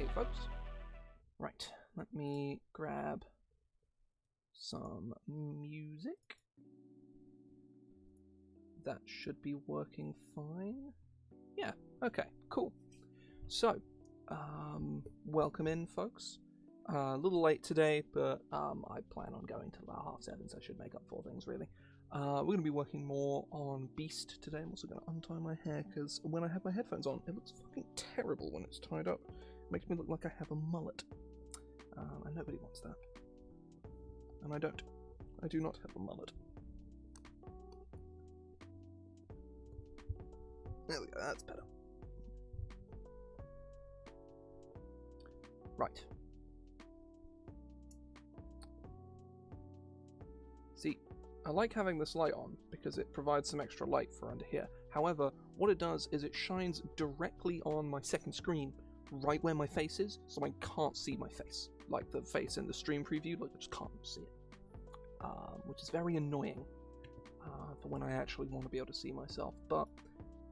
Okay, folks. Right, let me grab some music. That should be working fine. Yeah, okay, cool. So, welcome in, folks. A little late today, but I plan on going till about 7:30, so I should make up for things, really. We're going to be working more on Beast today. I'm also going to untie my hair, because when I have my headphones on, it looks fucking terrible when it's tied up. It makes me look like I have a mullet. And nobody wants that. And I don't. I do not have a mullet. There we go, that's better. Right. See, I like having this light on because it provides some extra light for under here. However, what it does is it shines directly on my second screen, right where my face is, so I can't see my face. Like the face in the stream preview, like I just can't see it. Which is very annoying for when I actually want to be able to see myself, but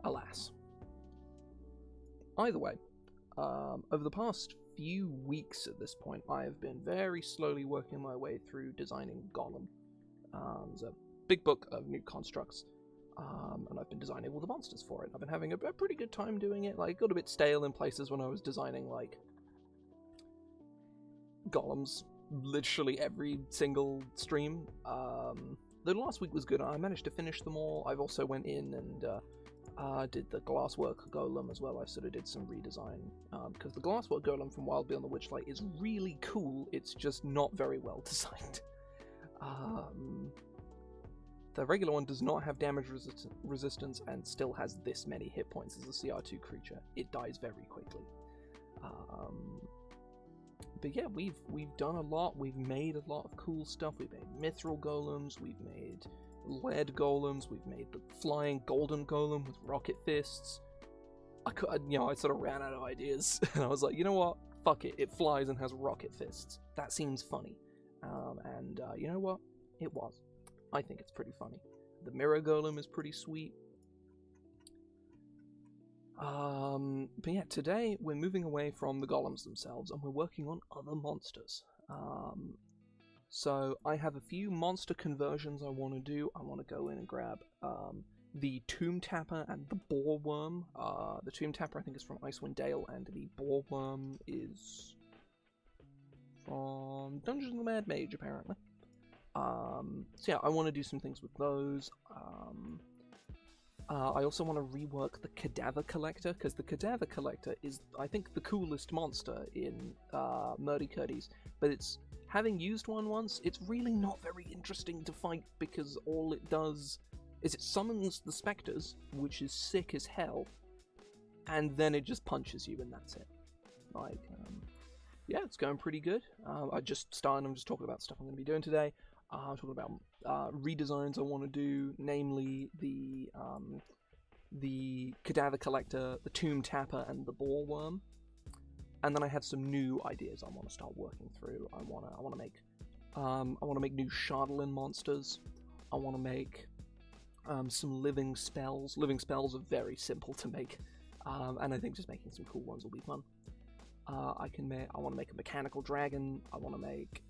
alas. Either way, over the past few weeks at this point, I have been very slowly working my way through designing Golem. There's a big book of new constructs, and I've been designing all the monsters for it. I've been having a pretty good time doing it. Like, it got a bit stale in places when I was designing, like, golems literally every single stream. The last week was good. I managed to finish them all. I've also went in and did the Glasswork Golem as well. I sort of did some redesign, because the Glasswork Golem from Wild Beyond the Witchlight is really cool. It's just not very well designed. The regular one does not have damage resistance and still has this many hit points as a CR2 creature. It dies very quickly. But yeah, we've done a lot. We've made a lot of cool stuff. We've made mithril golems. We've made lead golems. We've made the flying golden golem with rocket fists. I sort of ran out of ideas, and I was like, you know what? Fuck it. It flies and has rocket fists. That seems funny. And you know what? It was. I think it's pretty funny. The mirror golem is pretty sweet. But yeah, today we're moving away from the golems themselves and we're working on other monsters. So I have a few monster conversions I want to do. I want to go in and grab the Tomb Tapper and the Boar Worm. The Tomb Tapper I think is from Icewind Dale, and the Boar Worm is from Dungeons of the Mad Mage, apparently. So yeah, I want to do some things with those. I also want to rework the Cadaver Collector, because the Cadaver Collector is, I think, the coolest monster in Murdy Curdy's, but it's, having used one once, it's really not very interesting to fight, because all it does is it summons the specters, which is sick as hell, and then it just punches you and that's it. Like, yeah, it's going pretty good. I'm just talking about stuff I'm going to be doing today. I'm talking about redesigns I want to do, namely the Cadaver Collector, the Tomb Tapper, and the Boar Worm. And then I have some new ideas I want to start working through. I want to make new Shardlin monsters. I want to make some living spells. Living spells are very simple to make, and I think just making some cool ones will be fun. I want to make a mechanical dragon. I want to make.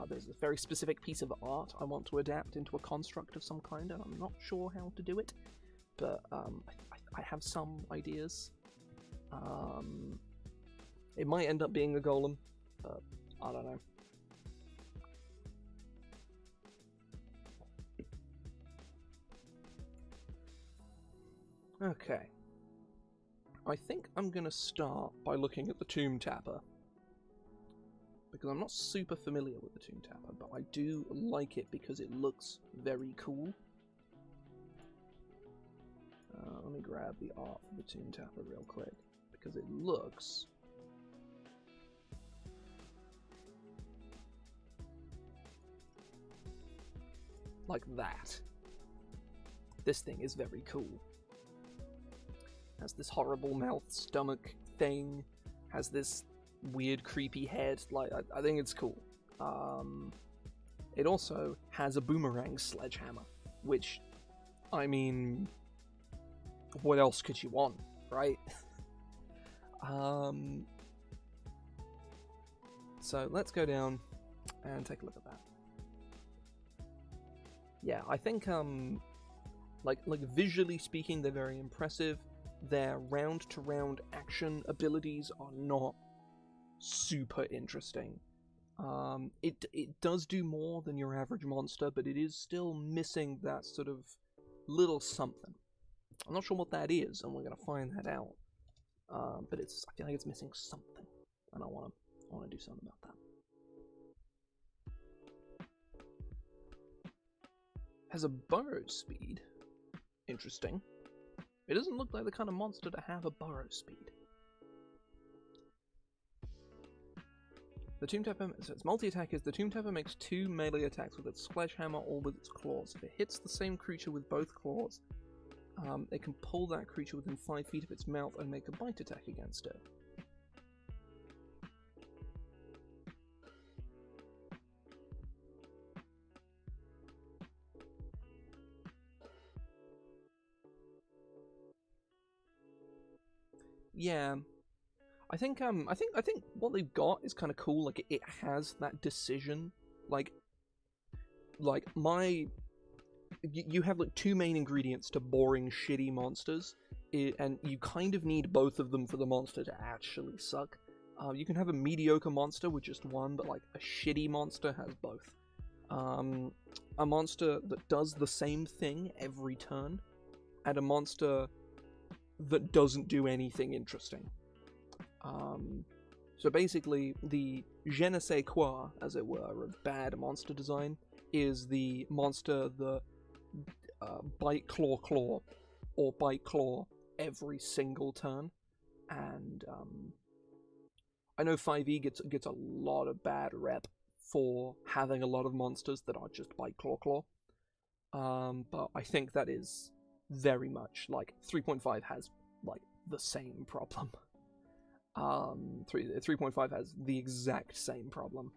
There's a very specific piece of art I want to adapt into a construct of some kind, and I'm not sure how to do it, but I have some ideas. It might end up being a golem, but I don't know. Okay. I think I'm going to start by looking at the Tomb Tapper, because I'm not super familiar with the Tomb Tapper, but I do like it because it looks very cool. Let me grab the art for the Tomb Tapper real quick, because it looks like that. This thing is very cool. Has this horrible mouth stomach thing, has this weird creepy head. Like, I think it's cool. It also has a boomerang sledgehammer, which, I mean, what else could you want, right? so let's go down and take a look at that. Yeah, I think like visually speaking, they're very impressive. Their round-to-round action abilities are not super interesting. It does do more than your average monster, but it is still missing that sort of little something. I'm not sure what that is, and we're gonna find that out. But I feel like it's missing something, and I wanna do something about that. Has a burrow speed. Interesting. It doesn't look like the kind of monster to have a burrow speed. The Tomb Tapper, so its multi-attack is the Tomb Tapper makes 2 melee attacks with its sledgehammer or with its claws. If it hits the same creature with both claws, it can pull that creature within 5 feet of its mouth and make a bite attack against it. Yeah, I think what they've got is kind of cool. Like it has that decision. Like you have like 2 main ingredients to boring, shitty monsters, and you kind of need both of them for the monster to actually suck. You can have a mediocre monster with just one, but like a shitty monster has both. A monster that does the same thing every turn, and a monster that doesn't do anything interesting. So basically, the je ne sais quoi, as it were, of bad monster design is the monster that bite claw or bite claw every single turn, and I know 5e gets a lot of bad rep for having a lot of monsters that are just bite claw, but I think that is very much like 3.5 has like the same problem. 3.5 has the exact same problem.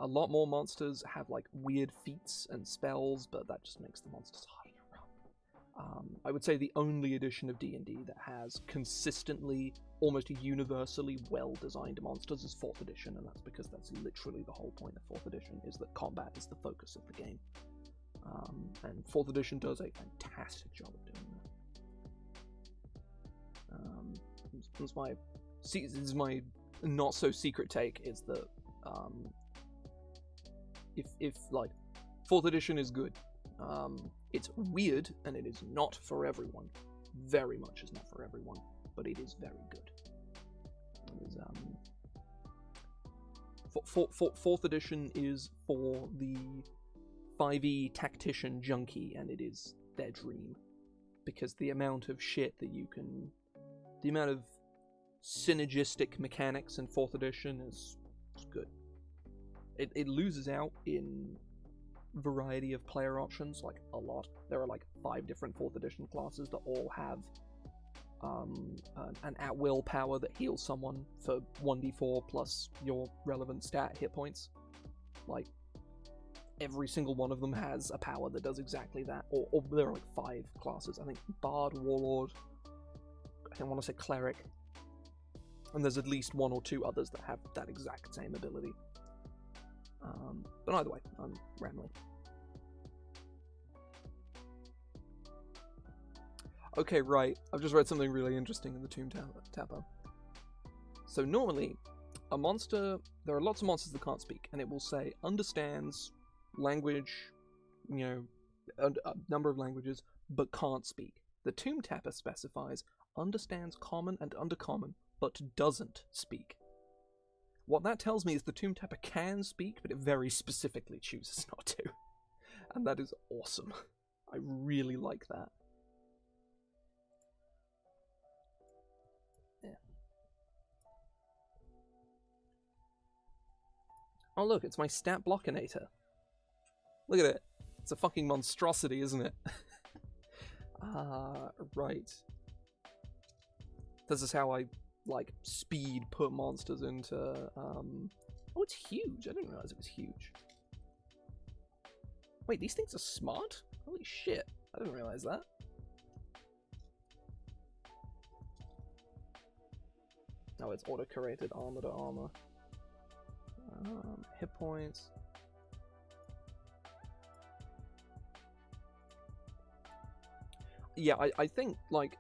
A lot more monsters have like weird feats and spells, but that just makes the monsters harder to run. I would say the only edition of D&D that has consistently, almost universally well-designed monsters is 4th edition, and that's because that's literally the whole point of 4th edition, is that combat is the focus of the game. And 4th edition does a fantastic job of doing that. This is my not-so-secret take, is that if like 4th edition is good, it's weird and it is not for everyone. Very much is not for everyone, but it is very good. It is, 4th edition is for the 5e tactician junkie, and it is their dream, because the amount of shit that you can, the amount of synergistic mechanics in 4th edition is good. It loses out in variety of player options, like a lot. There are like 5 different 4th edition classes that all have an at-will power that heals someone for 1d4 plus your relevant stat hit points. Like, every single one of them has a power that does exactly that. Or there are like 5 classes. I think Bard, Warlord, I want to say Cleric, and there's at least 1 or 2 others that have that exact same ability. But either way, I'm rambling. Okay, right. I've just read something really interesting in the Tomb Tapper. So normally, a monster, there are lots of monsters that can't speak, and it will say understands language, a number of languages, but can't speak. The Tomb Tapper specifies understands common and undercommon, but doesn't speak. What that tells me is the Tomb Tapper can speak, but it very specifically chooses not to. And that is awesome. I really like that. Yeah. Oh look, it's my stat blockinator. Look at it. It's a fucking monstrosity, isn't it? Right. This is how I speed put monsters into oh, it's huge. I didn't realize it was huge. Wait, these things are smart? Holy shit. I didn't realize that. Oh, it's auto-curated armor to armor. Hit points. Yeah, I think like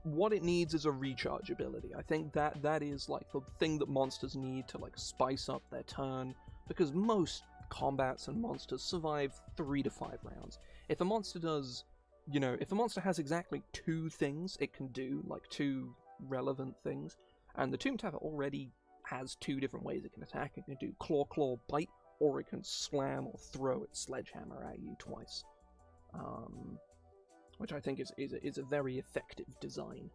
what it needs is a recharge ability. I think that is like the thing that monsters need to like spice up their turn, because most combats and monsters survive 3 to 5 rounds. If a monster does, if a monster has exactly 2 things it can do, like 2 relevant things, and the Tomb Tapper already has 2 different ways it can attack. It can do claw, bite, or it can slam or throw its sledgehammer at you twice. Which I think is a very effective design.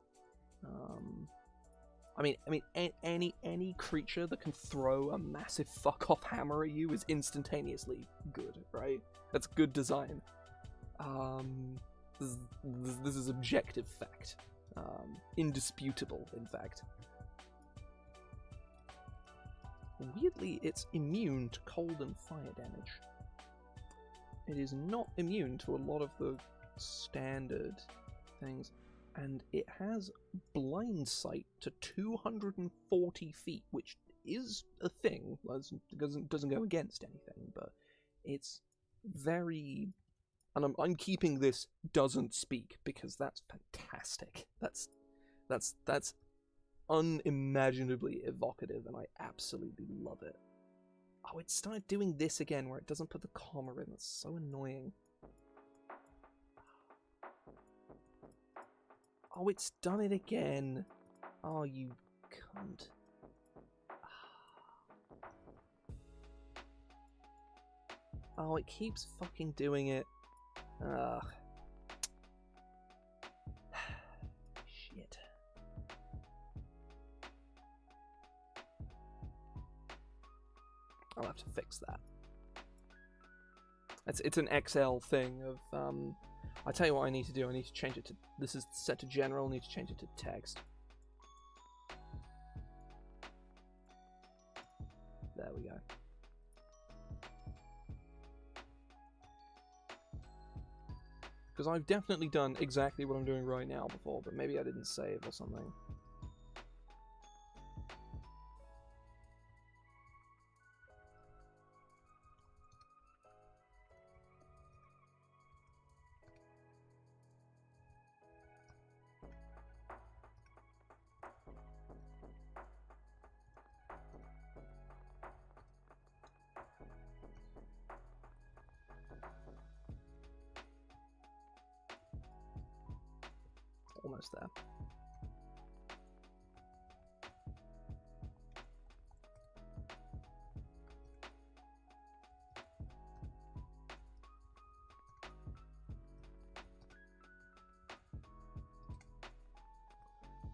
I mean, any creature that can throw a massive fuck off hammer at you is instantaneously good, right? That's good design. This is objective fact, indisputable, in fact. Weirdly, it's immune to cold and fire damage. It is not immune to a lot of the standard things, and it has blind sight to 240 feet, which is a thing. Doesn't go against anything, but it's very. And I'm keeping this doesn't speak because that's fantastic. That's unimaginably evocative, and I absolutely love it. Oh, it started doing this again where it doesn't put the comma in. That's so annoying. Oh, it's done it again. Oh, you cunt. Oh, it keeps fucking doing it. Ugh. Shit. I'll have to fix that. It's an XL thing of I tell you what I need to do. I need to change it to, this is set to general. I need to change it to text. There we go. Because I've definitely done exactly what I'm doing right now before, but maybe I didn't save or something. Almost there.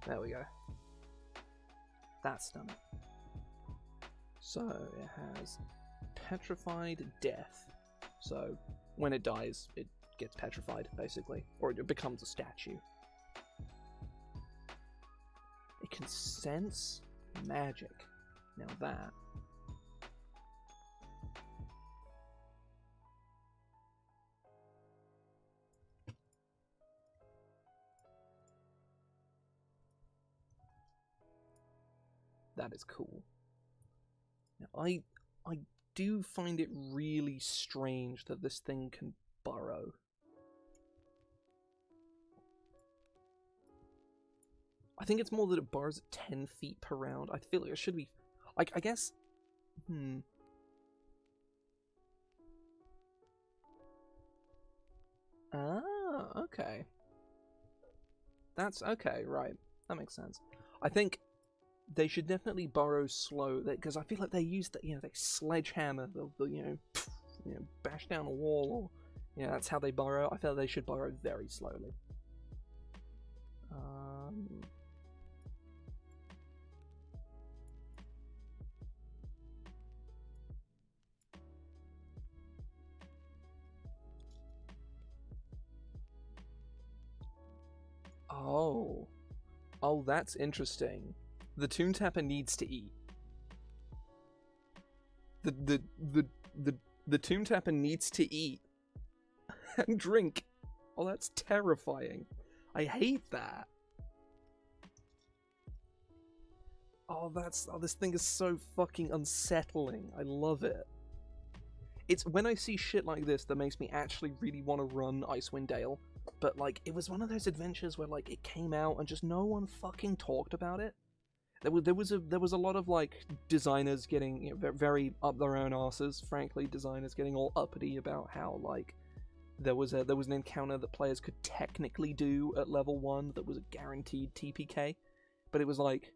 There we go. That's done it. So it has petrified death. So when it dies, it gets petrified, basically, or it becomes a statue. It can sense magic. Now that. That is cool. Now I do find it really strange that this thing can burrow. I think it's more that it burrows at 10 feet per round. I feel like it should be... I guess... Ah, okay. That's okay, right. That makes sense. I think they should definitely burrow slow, because I feel like they use the, they sledgehammer, they'll bash down a wall, or, that's how they burrow. I feel like they should burrow very slowly. Oh, that's interesting. The Tomb Tapper needs to eat. The Tomb Tapper needs to eat and drink. Oh, that's terrifying. I hate that. this thing is so fucking unsettling. I love it. It's when I see shit like this that makes me actually really want to run Icewind Dale. But like, it was one of those adventures where like it came out and just no one fucking talked about it. There was a lot of like designers getting, you know, very up their own asses. Frankly, designers getting all uppity about how like there was an encounter that players could technically do at level 1 that was a guaranteed TPK, but it was like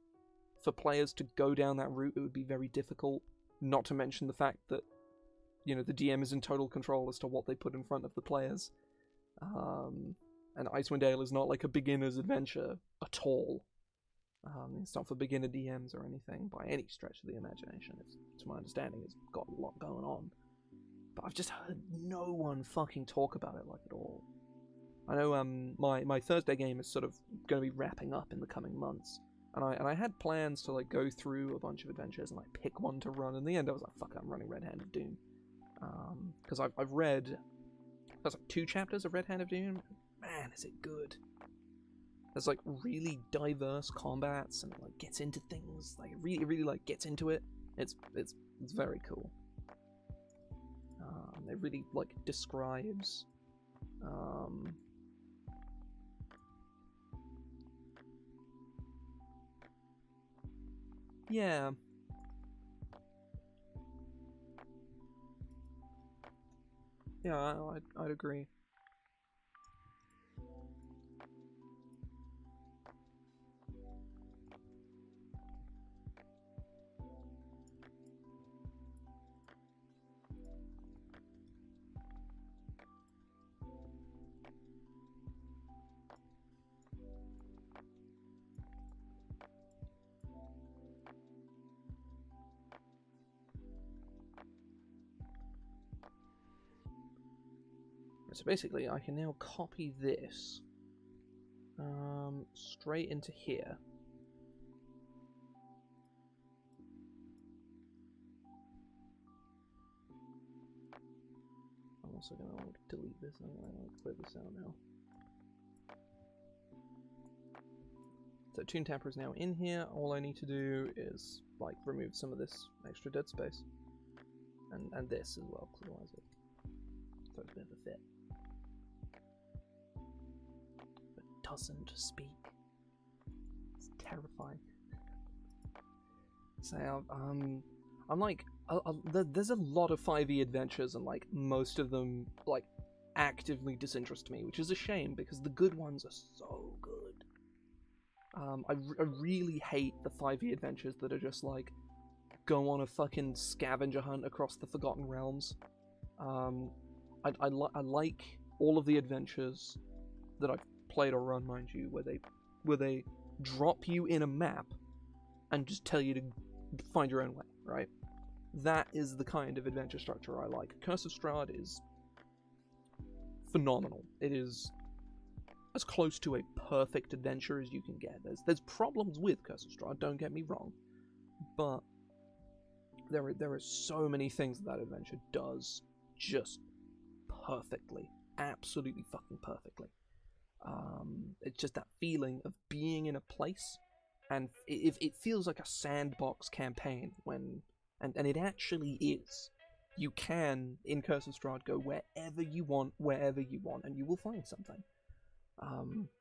for players to go down that route it would be very difficult. Not to mention the fact that, you know, the DM is in total control as to what they put in front of the players. And Icewind Dale is not like a beginner's adventure at all. It's not for beginner DMs or anything by any stretch of the imagination. It's, to my understanding, it's got a lot going on. But I've just heard no one fucking talk about it like at all. I know my Thursday game is sort of going to be wrapping up in the coming months. And I had plans to like go through a bunch of adventures and like pick one to run. In the end I was like, fuck it, I'm running Red Hand of Doom. Because I've read... There's like 2 chapters of Red Hand of Doom. Man, is it good. There's like really diverse combats and it like gets into things. Like it really like gets into it. It's very cool. It really like describes yeah. Yeah, I'd agree. So basically, I can now copy this straight into here. I'm also gonna like delete this. I'm gonna like clear this out now. So Toon Tapper is now in here. All I need to do is like remove some of this extra dead space, and this as well, because otherwise it throws a bit of a fit. Doesn't speak. It's terrifying. So I'm like, there's a lot of 5e adventures, and like most of them like actively disinterest me, which is a shame because the good ones are so good. I really hate the 5e adventures that are just like go on a fucking scavenger hunt across the Forgotten Realms. I like all of the adventures that I've played or run, mind you, where they drop you in a map and just tell you to find your own way, right? That is the kind of adventure structure I like. Curse of Strahd is phenomenal. It is as close to a perfect adventure as you can get. There's problems with Curse of Strahd, don't get me wrong, but there are so many things that adventure does just perfectly, absolutely fucking perfectly. It's just that feeling of being in a place, and it feels like a sandbox campaign when, and it actually is. You can, in Curse of Strahd, go wherever you want, and you will find something.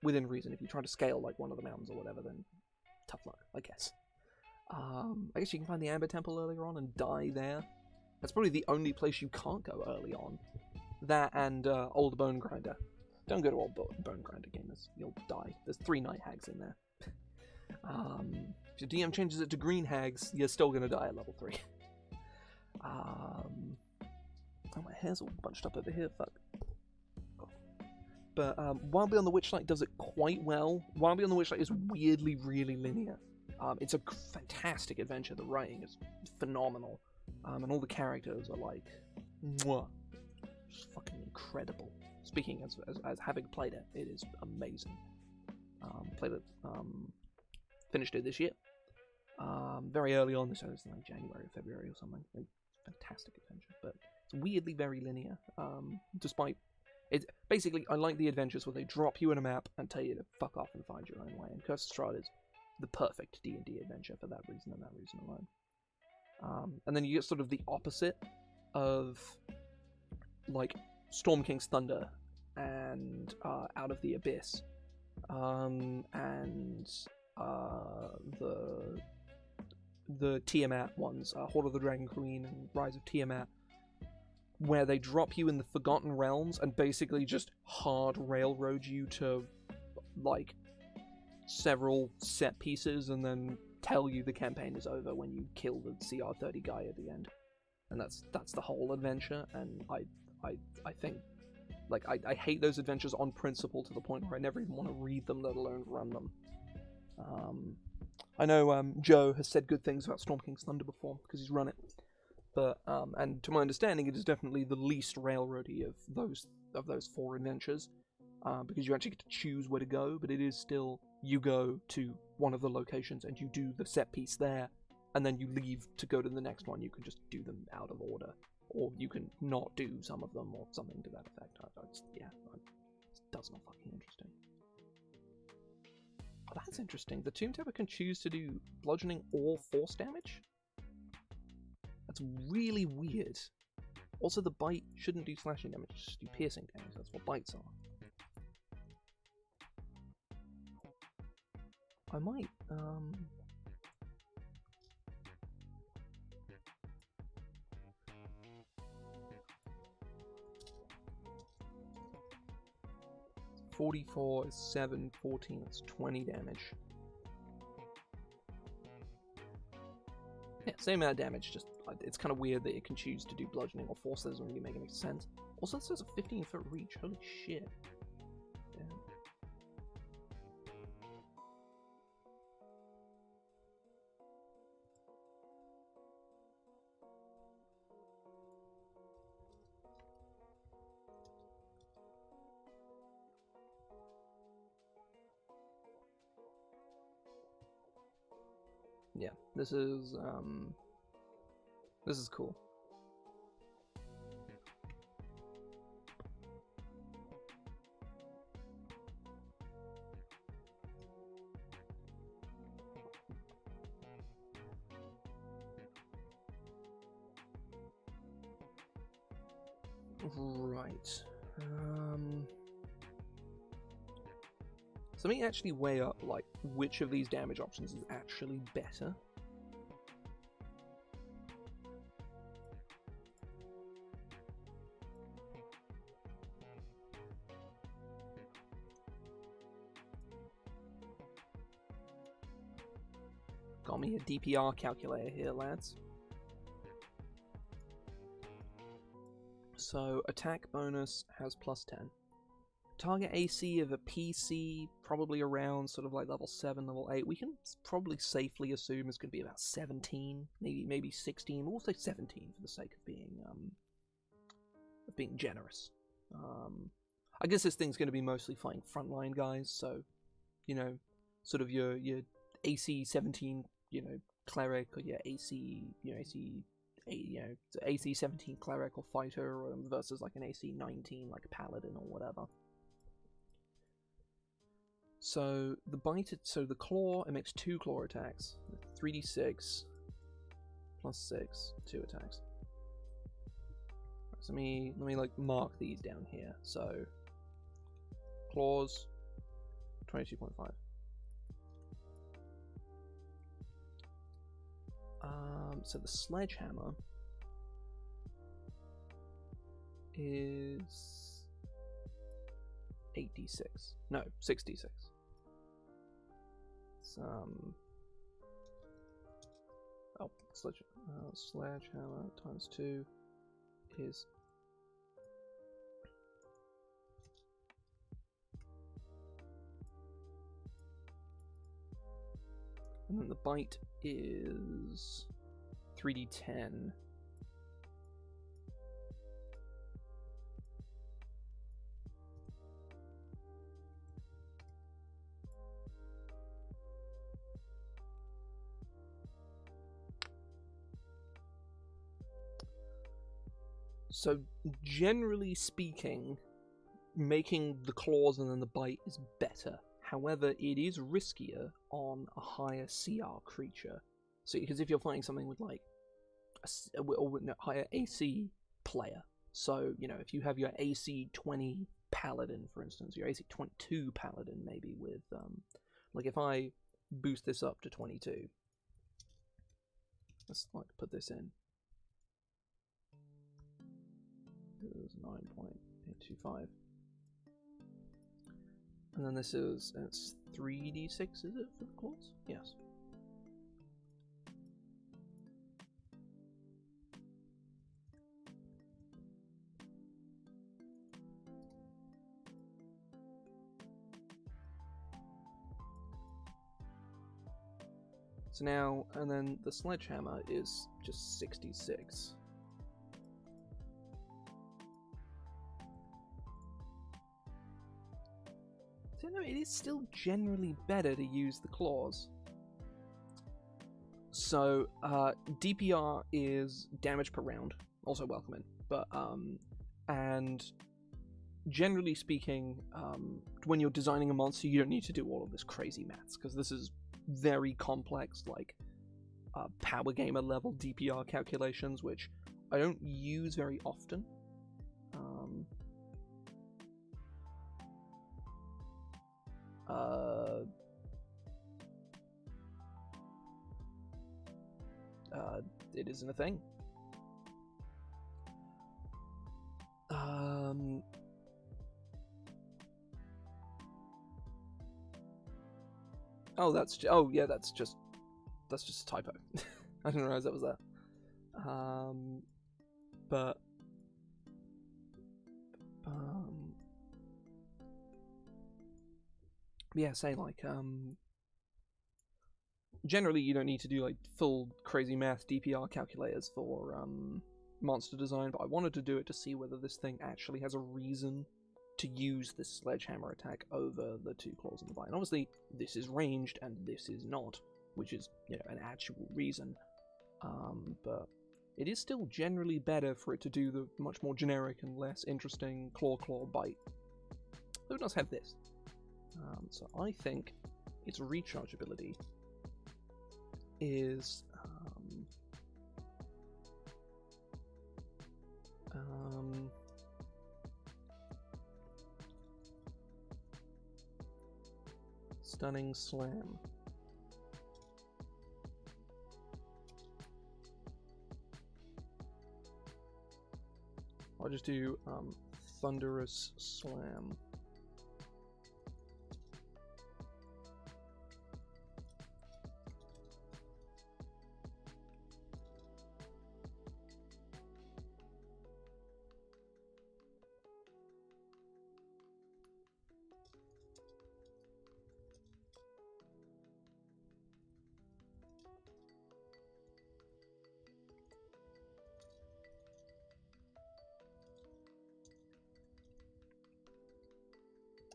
Within reason. If you try to scale like one of the mountains or whatever, then tough luck, I guess. I guess you can find the Amber Temple earlier on and die there. That's probably the only place you can't go early on. That and Old Bone Grinder. Don't go to Old Bone Grinder, gamers. You'll die. There's 3 Night Hags in there. If your DM changes it to Green Hags, you're still going to die at level 3. Oh, my hair's all bunched up over here, fuck. But Wild Beyond the Witchlight does it quite well. Wild Beyond the Witchlight is weirdly really linear. It's a fantastic adventure. The writing is phenomenal. And all the characters are like, mwah. Just fucking incredible. Speaking as having played it, it is amazing. Played it, finished it this year. Very early on, so it's like January or February or something. Like, fantastic adventure, but it's weirdly very linear. Despite it, basically, I like the adventures where they drop you in a map and tell you to fuck off and find your own way. And Curse of Strahd is the perfect D&D adventure for that reason and that reason alone. And then you get sort of the opposite of like Storm King's Thunder and Out of the Abyss, and the Tiamat ones, Horde of the Dragon Queen and Rise of Tiamat, where they drop you in the Forgotten Realms and basically just hard railroad you to like several set pieces and then tell you the campaign is over when you kill the CR30 guy at the end. And that's the whole adventure, and I think, like, I hate those adventures on principle to the point where I never even want to read them, let alone run them. I know Joe has said good things about Storm King's Thunder before, because he's run it. But, and to my understanding, it is definitely the least railroady of those 4 adventures, because you actually get to choose where to go, but it is still, you go to one of the locations and you do the set piece there, and then you leave to go to the next one. You can just do them out of order, or you can not do some of them, or something to that effect. That's not fucking interesting. Oh, that's interesting. The Tomb Tapper can choose to do bludgeoning or force damage? That's really weird. Also, the bite shouldn't do slashing damage, it should do piercing damage. That's what bites are. I might, 44 is 7, 14, that's 20 damage. Yeah, same amount of damage, just it's kind of weird that it can choose to do bludgeoning or force. That doesn't really make any sense. Also, it says a 15-foot reach, holy shit. Yeah. Yeah, this is cool. Right. So let me actually weigh up, like, which of these damage options is actually better. Got me a DPR calculator here, lads. So, attack bonus has +10. Target AC of a PC, probably around sort of like level 7, level 8. We can probably safely assume it's going to be about 17, maybe 16. We'll say 17 for the sake of being generous. I guess this thing's going to be mostly fighting frontline guys, so, you know, sort of your AC 17, you know, cleric, or your AC 17 cleric or fighter, versus like an AC 19 like a paladin or whatever. So the the claw, it makes 2 claw attacks, 3d6 plus 6, 2 attacks. So let me like mark these down here. So claws, 22.5. So the sledgehammer is 8d6. No, 6d6. Sledgehammer times 2 is... And then the bite is 3d10. So, generally speaking, making the claws and then the bite is better, However, it is riskier on a higher CR creature. So, because if you're fighting something with like higher AC player, so if you have your AC 20 Paladin, for instance, your AC 22 Paladin, maybe with like if I boost this up to 22, let's like put this in. It was 9.825. And then this is, it's 3d6, is it, for the claws? Yes. So now, and then the sledgehammer is just 66. So no, it is still generally better to use the claws. So, DPR is damage per round, also welcome in, but, and generally speaking, when you're designing a monster, you don't need to do all of this crazy maths, because this is very complex, like, power gamer level DPR calculations, which I don't use very often. It isn't a thing. Oh, that's just a typo. I didn't realize that was that. But yeah, say like generally you don't need to do like full crazy math DPR calculators for monster design, but I wanted to do it to see whether this thing actually has a reason to use this sledgehammer attack over the two claws in the bite. And obviously this is ranged and this is not, which is an actual reason. But it is still generally better for it to do the much more generic and less interesting claw bite. Though it does have this. So I think its recharge ability is Stunning Slam. I'll just do Thunderous Slam.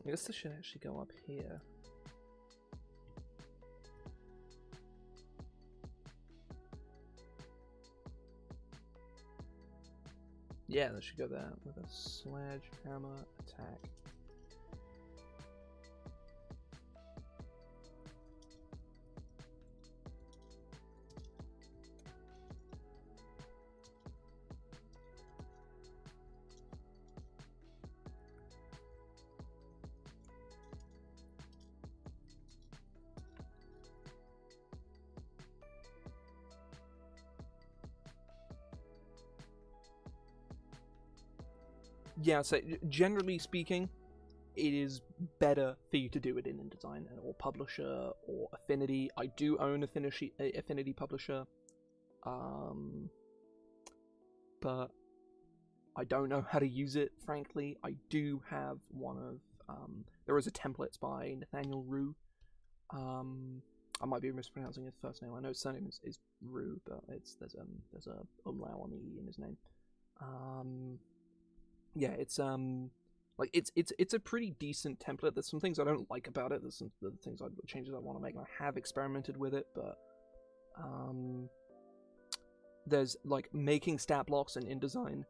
I guess this should actually go up here. Yeah, that should go there with a sledgehammer attack. Yeah, so generally speaking, it is better for you to do it in InDesign or Publisher or Affinity. I do own Affinity Publisher, but I don't know how to use it, frankly. I do have one of, there is a templates by Nathaniel Rue. I might be mispronouncing his first name. I know his surname is Rue, but there's a umlaut on the E in his name. Yeah, it's like it's a pretty decent template. There's some things I don't like about it. There's some things changes I want to make. I have experimented with it, but there's like making stat blocks in InDesign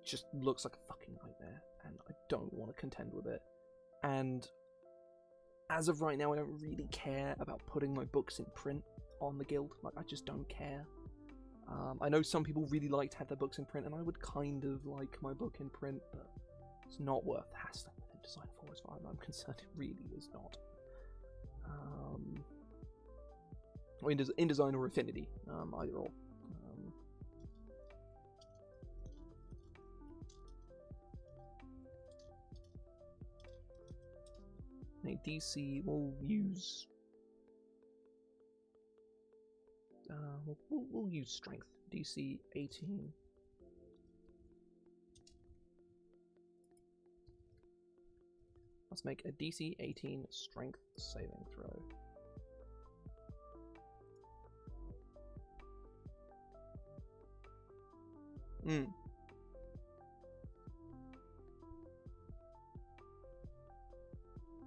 just looks like a fucking nightmare, and I don't want to contend with it. And as of right now, I don't really care about putting my books in print on the guild. Like, I just don't care. I know some people really like to have their books in print, and I would kind of like my book in print, but it's not worth hassling with Design 4 as far as I'm concerned. It really is not. Or InDesign or Affinity, either or. DC will use. We'll use strength. DC 18. Let's make a DC 18 strength saving throw.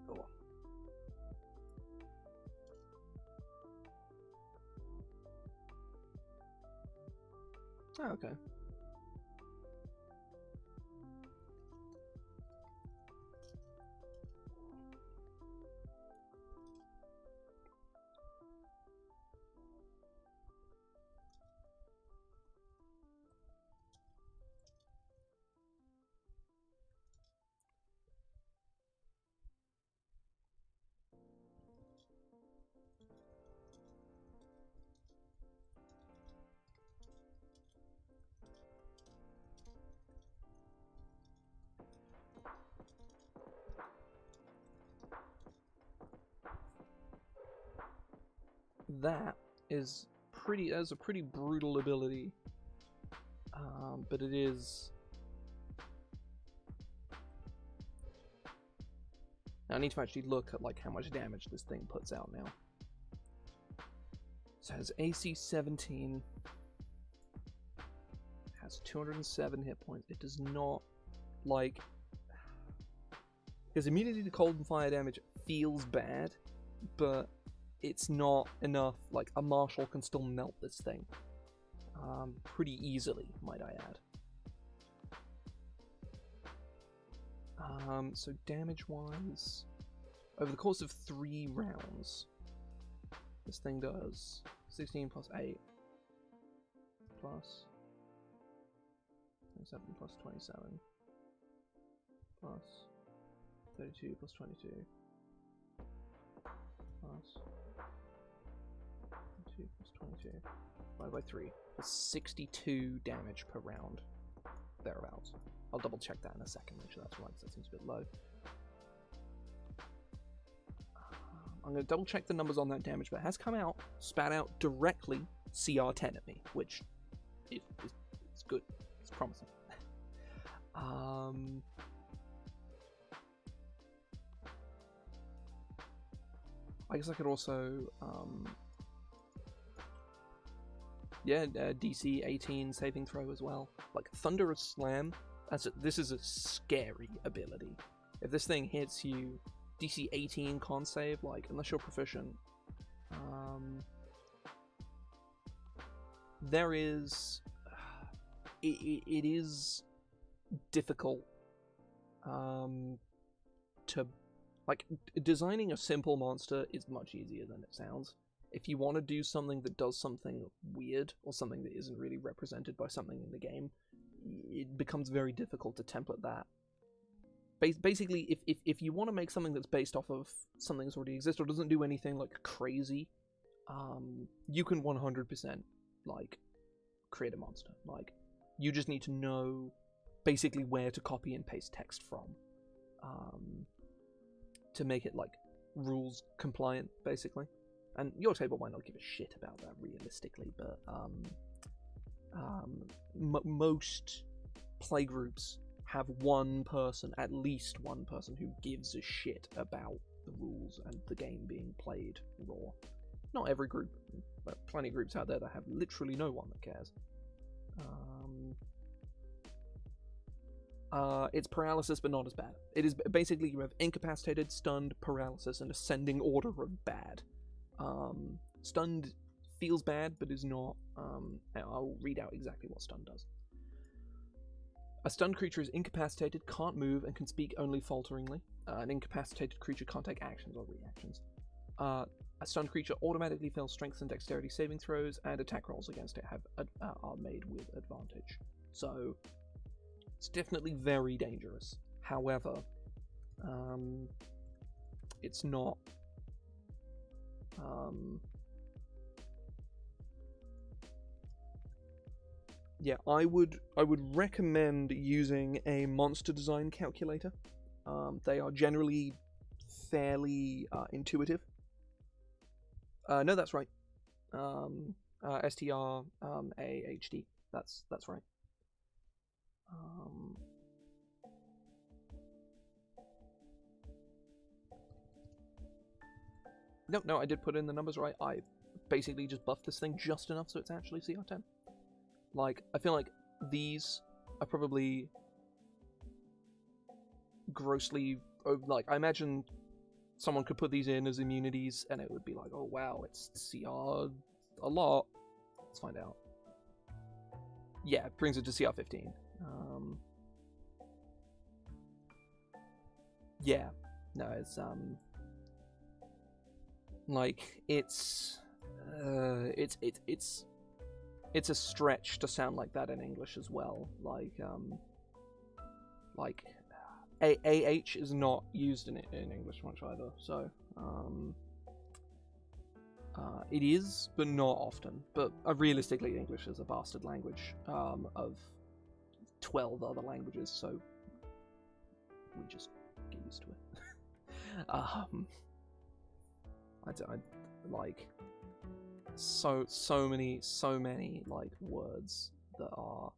Cool. Oh, okay. That's a pretty brutal ability, but it is. Now I need to actually look at like how much damage this thing puts out now. So it has AC 17, has 207 hit points. It does not like, because immunity to cold and fire damage feels bad, but it's not enough. Like, a marshal can still melt this thing pretty easily, might I add. So damage-wise, over the course of 3 rounds, this thing does 16 plus 8 plus 27 plus 27 plus 32 plus 22 plus 2 plus 22 divided by 3. That's 62 damage per round. Thereabouts. I'll double check that in a second, make sure that's right, because that seems a bit low. I'm going to double check the numbers on that damage, but it has come out, spat out directly CR10 at me, which is good. It's promising. I guess I could also, DC 18 saving throw as well. Like, Thunderous Slam, this is a scary ability. If this thing hits you, DC 18 con save, like, unless you're proficient. There is... It is difficult to... Like, designing a simple monster is much easier than it sounds. If you want to do something that does something weird, or something that isn't really represented by something in the game, it becomes very difficult to template that. Basically, if you want to make something that's based off of something that's already exists, or doesn't do anything, like, crazy, you can 100%, like, create a monster. Like, you just need to know, basically, where to copy and paste text from. To make it, like, rules compliant, basically. And your table might not give a shit about that, realistically, but most playgroups have one person, at least one person, who gives a shit about the rules and the game being played raw. Not every group, but plenty of groups out there that have literally no one that cares. It's paralysis, but not as bad. It is basically, you have incapacitated, stunned, paralysis, and ascending order of bad. Stunned feels bad, but is not. I'll read out exactly what stun does. A stunned creature is incapacitated, can't move, and can speak only falteringly. An incapacitated creature can't take actions or reactions. A stunned creature automatically fails strength and dexterity saving throws, and attack rolls against it are made with advantage. So it's definitely very dangerous. However, it's not. Yeah, I would recommend using a monster design calculator. They are generally fairly intuitive. No, that's right. STRAHD. That's right. No, I did put in the numbers right. I basically just buffed this thing just enough so it's actually CR10. Like, I feel like these are probably grossly... Like, I imagine someone could put these in as immunities and it would be like, oh wow, it's CR a lot. Let's find out. Yeah, it brings it to CR15. Yeah. No, it's, like, it's a stretch to sound like that in English as well. Like AH is not used in English much either, so it is, but not often. But realistically, English is a bastard language of 12 other languages, so we just get used to it. I like so many like words that are,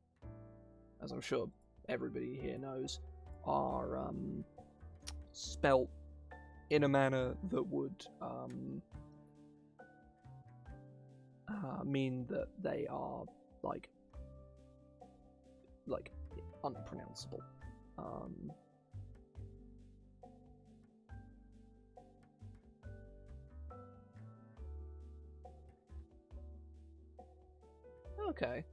as I'm sure everybody here knows, are spelt in a manner that would mean that they are like unpronounceable. Okay.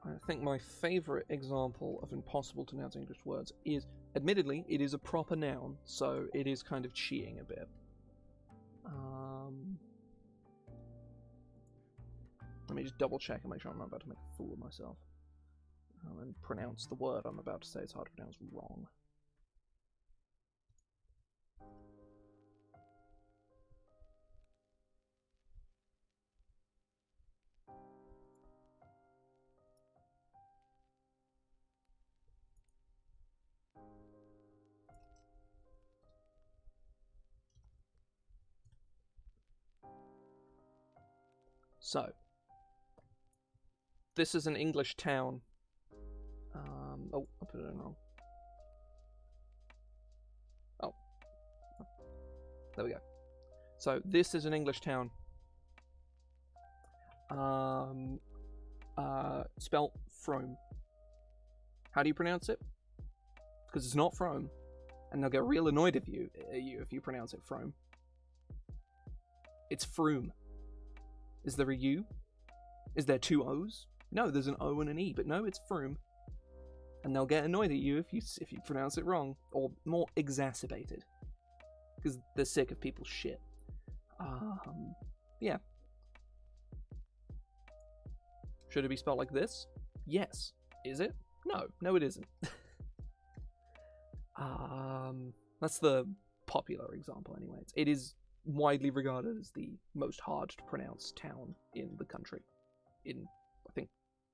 I think my favourite example of impossible to pronounce English words is, admittedly, it is a proper noun, so it is kind of cheating a bit. Let me just double check and make sure I'm not about to make a fool of myself. And pronounce the word I'm about to say. It's hard to pronounce wrong. So, this is an English town. Oh, I put it in wrong. Oh. There we go. So, this is an English town. Spelt Frome. How do you pronounce it? Because it's not Frome. And they'll get real annoyed at you if you pronounce it Frome. It's Froome. Is there a U? Is there two O's? No, there's an O and an E, but no, it's Froome. And they'll get annoyed at you if you pronounce it wrong, or more exacerbated, because they're sick of people's shit. Yeah. Should it be spelled like this? Yes. Is it? No, it isn't. That's the popular example, anyway. It is widely regarded as the most hard to pronounce town in the country, in I think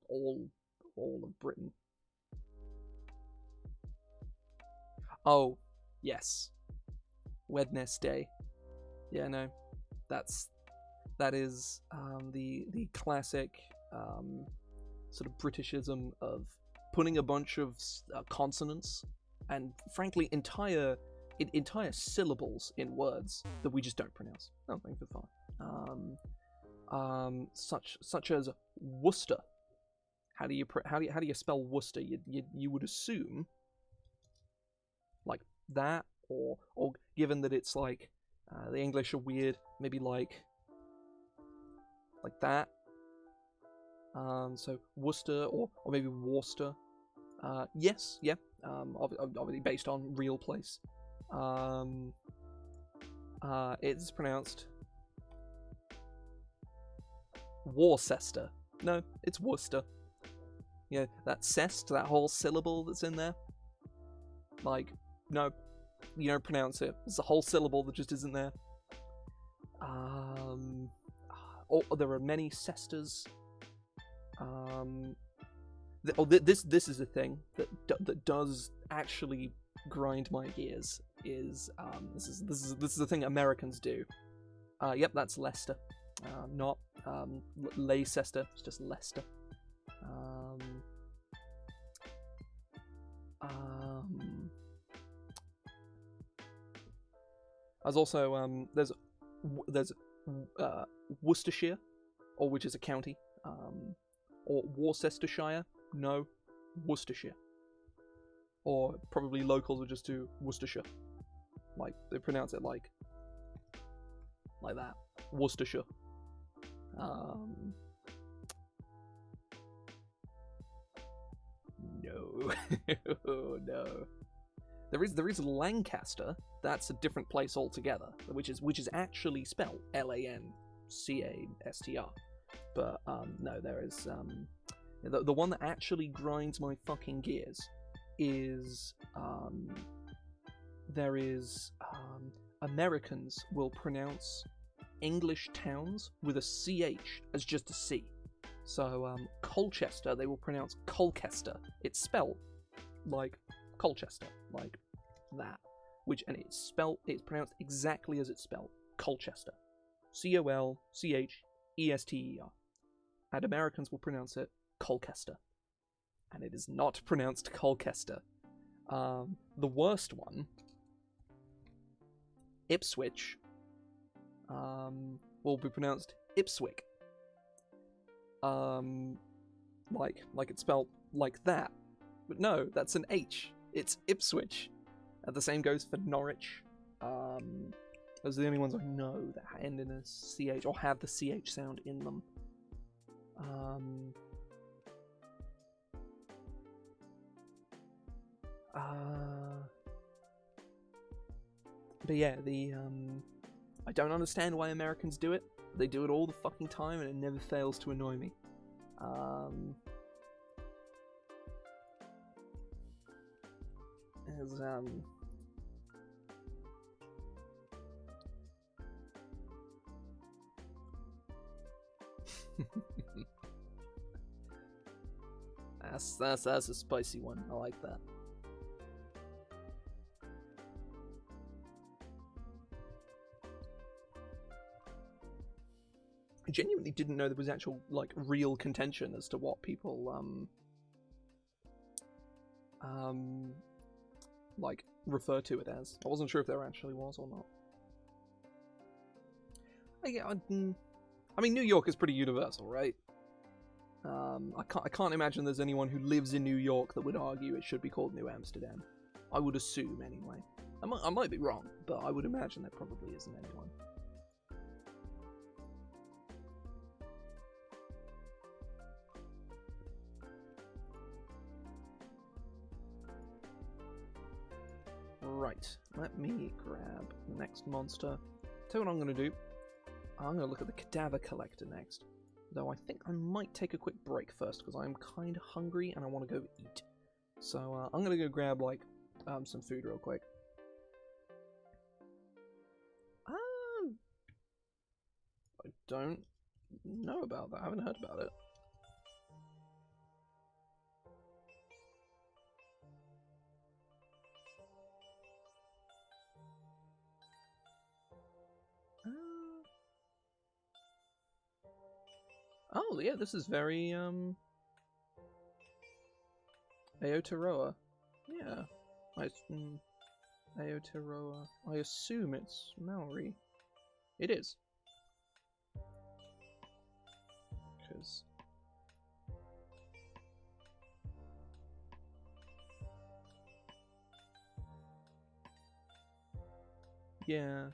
all of Britain. Oh, yes, Wednesday. Yeah, no, that is the classic sort of Britishism of putting a bunch of consonants and frankly entire syllables in words that we just don't pronounce. Oh, thank you for fine. Such as Worcester. How do you spell Worcester? You would assume like that, or given that it's like The English are weird. Maybe like that. So Worcester or maybe Worcester. Yes, yeah. Obviously based on real place. It's pronounced Worcester. No, it's Worcester. Yeah, that cest, that whole syllable that's in there. Like, no, you don't pronounce it. It's a whole syllable that just isn't there. There are many cestas. This is a thing that does actually grind my gears. This is the thing Americans do. Yep, that's Leicester. Not Leicester. It's just Leicester. There's also there's Worcestershire, or which is a county, or Worcestershire. No, Worcestershire. Or probably locals would just do Worcestershire. Like, they pronounce it like that. Worcestershire. No. No. There is Lancaster. That's a different place altogether, which is actually spelled Lancastr. But no, there is the one that actually grinds my fucking gears is there is Americans will pronounce English towns with a CH as just a C. So Colchester, they will pronounce Colchester. It's spelled like Colchester, like that. It's pronounced exactly as it's spelled, Colchester. Colchester. And Americans will pronounce it Colchester. And it is not pronounced Colchester. The worst one, Ipswich, will be pronounced Ipswich. Like it's spelled like that. But no, that's an H. It's Ipswich. And the same goes for Norwich. Those are the only ones I know that end in a CH or have the CH sound in them. But yeah, I don't understand why Americans do it. They do it all the fucking time, and it never fails to annoy me. That's a spicy one. I like that. I genuinely didn't know there was actual real contention as to what people refer to it as. I wasn't sure if there actually was or not. I mean, New York is pretty universal, right? I can't imagine there's anyone who lives in New York that would argue it should be called New Amsterdam. I would assume, anyway. I might be wrong, but I would imagine there probably isn't anyone. Right, let me grab the next monster. Tell you what I'm going to do. I'm going to look at the Cadaver Collector next. Though I think I might take a quick break first, because I'm kind of hungry and I want to go eat. So I'm going to go grab, some food real quick. I don't know about that. I haven't heard about it. Oh, yeah, this is very, Aotearoa. Yeah. Aotearoa. I assume it's Maori. It is. Because... yeah.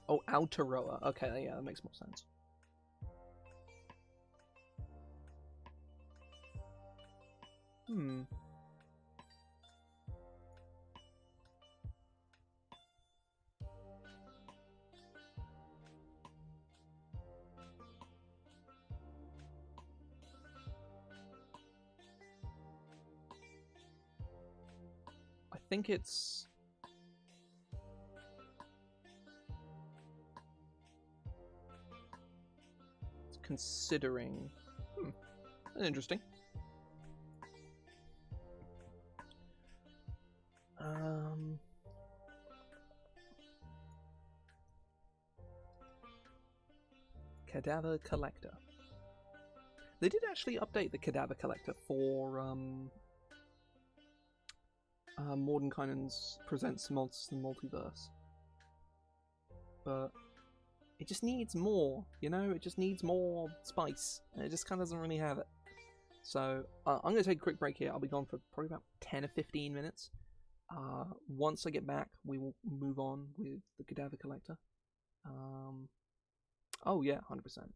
Oh, Aotearoa. Okay, yeah, that makes more sense. I think it's... considering... That's interesting. Cadaver Collector. They did actually update the Cadaver Collector for Mordenkainen's Presents Monsters in the Multiverse. But it just needs more, you know? It just needs more spice. And it just kind of doesn't really have it. So I'm going to take a quick break here. I'll be gone for probably about 10 or 15 minutes. Once I get back, we will move on with the Cadaver Collector. Oh yeah, 100%.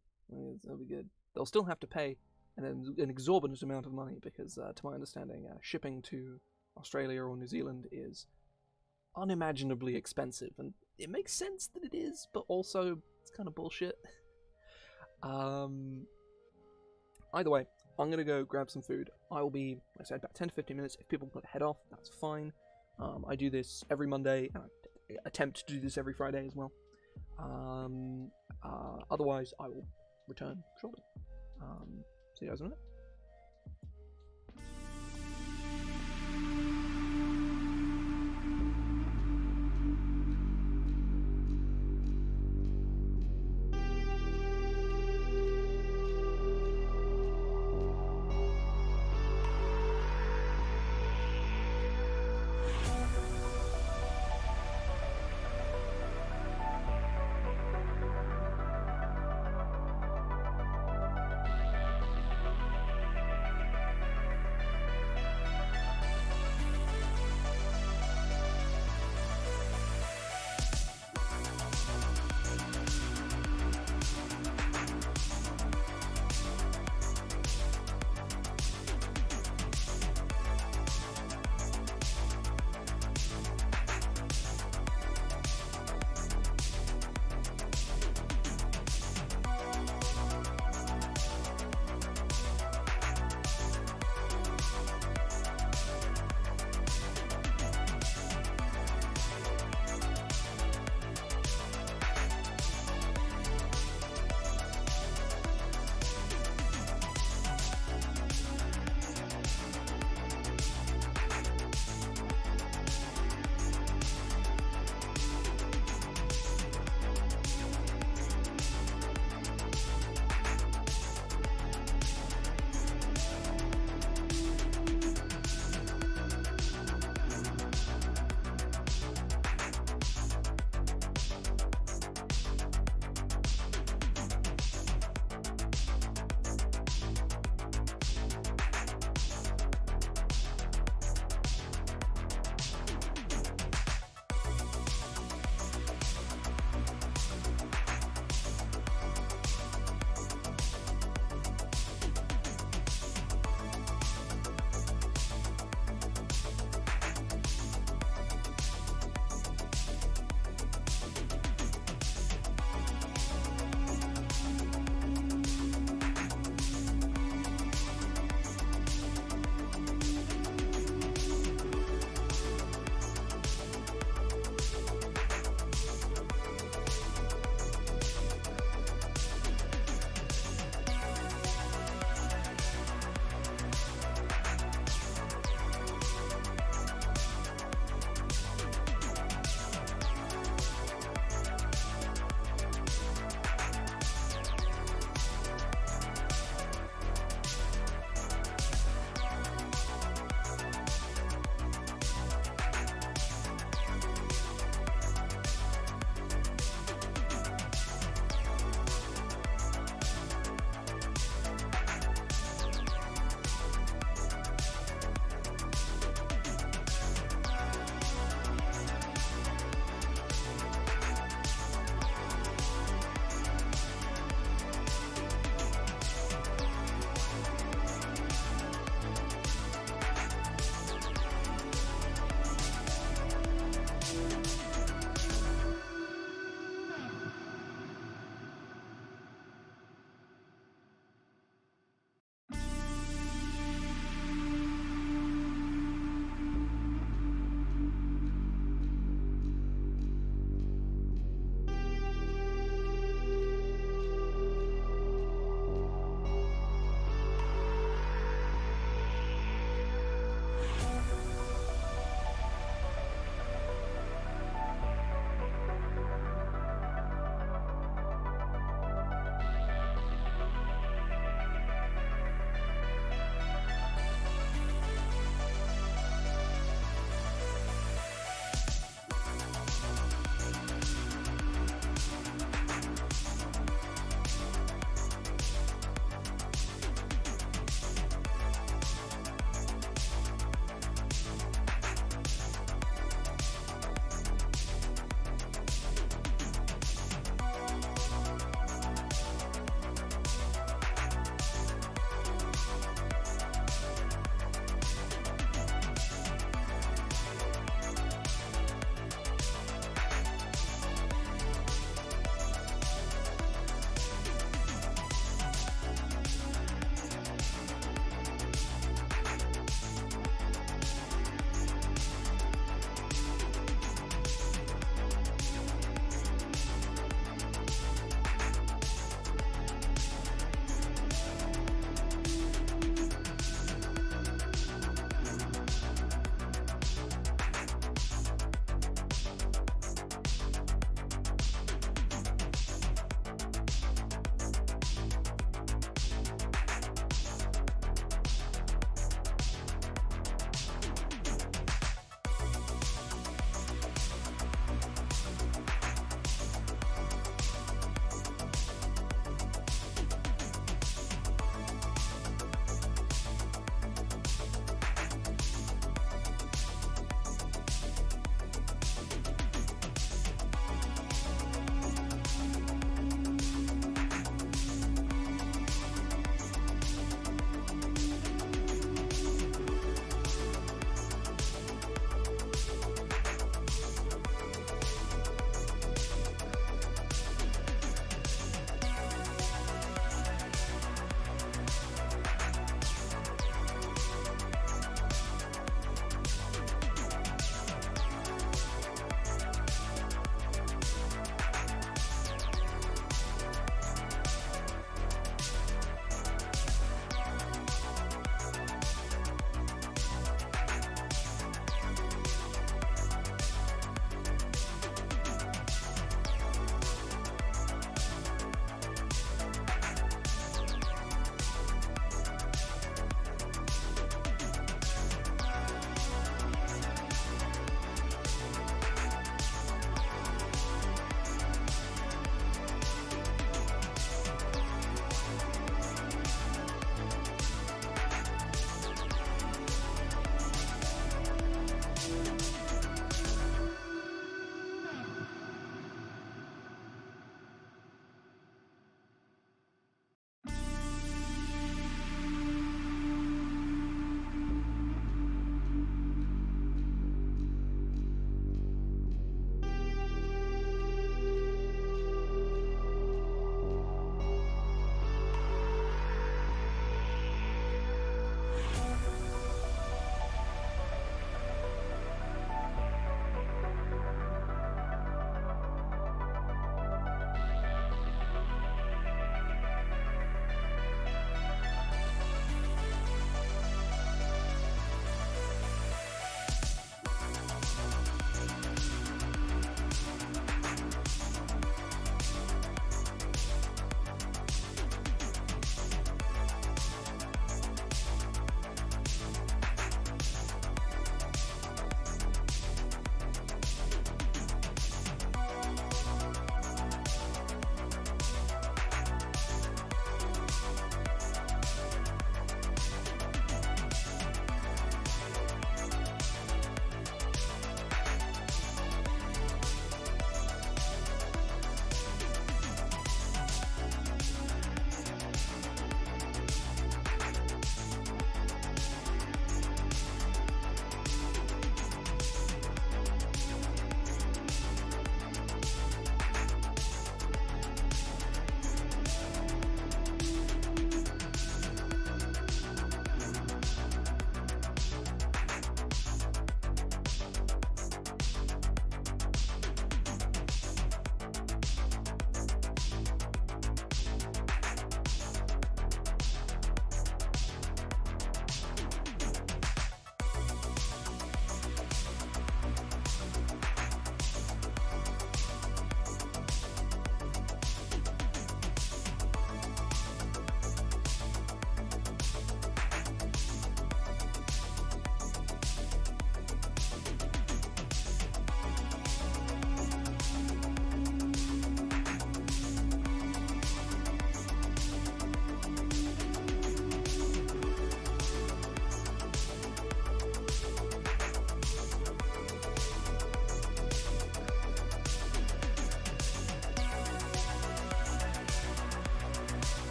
That'll be good. They'll still have to pay an exorbitant amount of money because, to my understanding, shipping to Australia or New Zealand is unimaginably expensive, and it makes sense that it is, but also it's kind of bullshit. Either way, I'm gonna go grab some food. I will be, like I said, about 10 to 15 minutes. If people want to head off, that's fine. I do this every Monday, and I attempt to do this every Friday as well. Otherwise, I will return shortly. See you guys in a minute.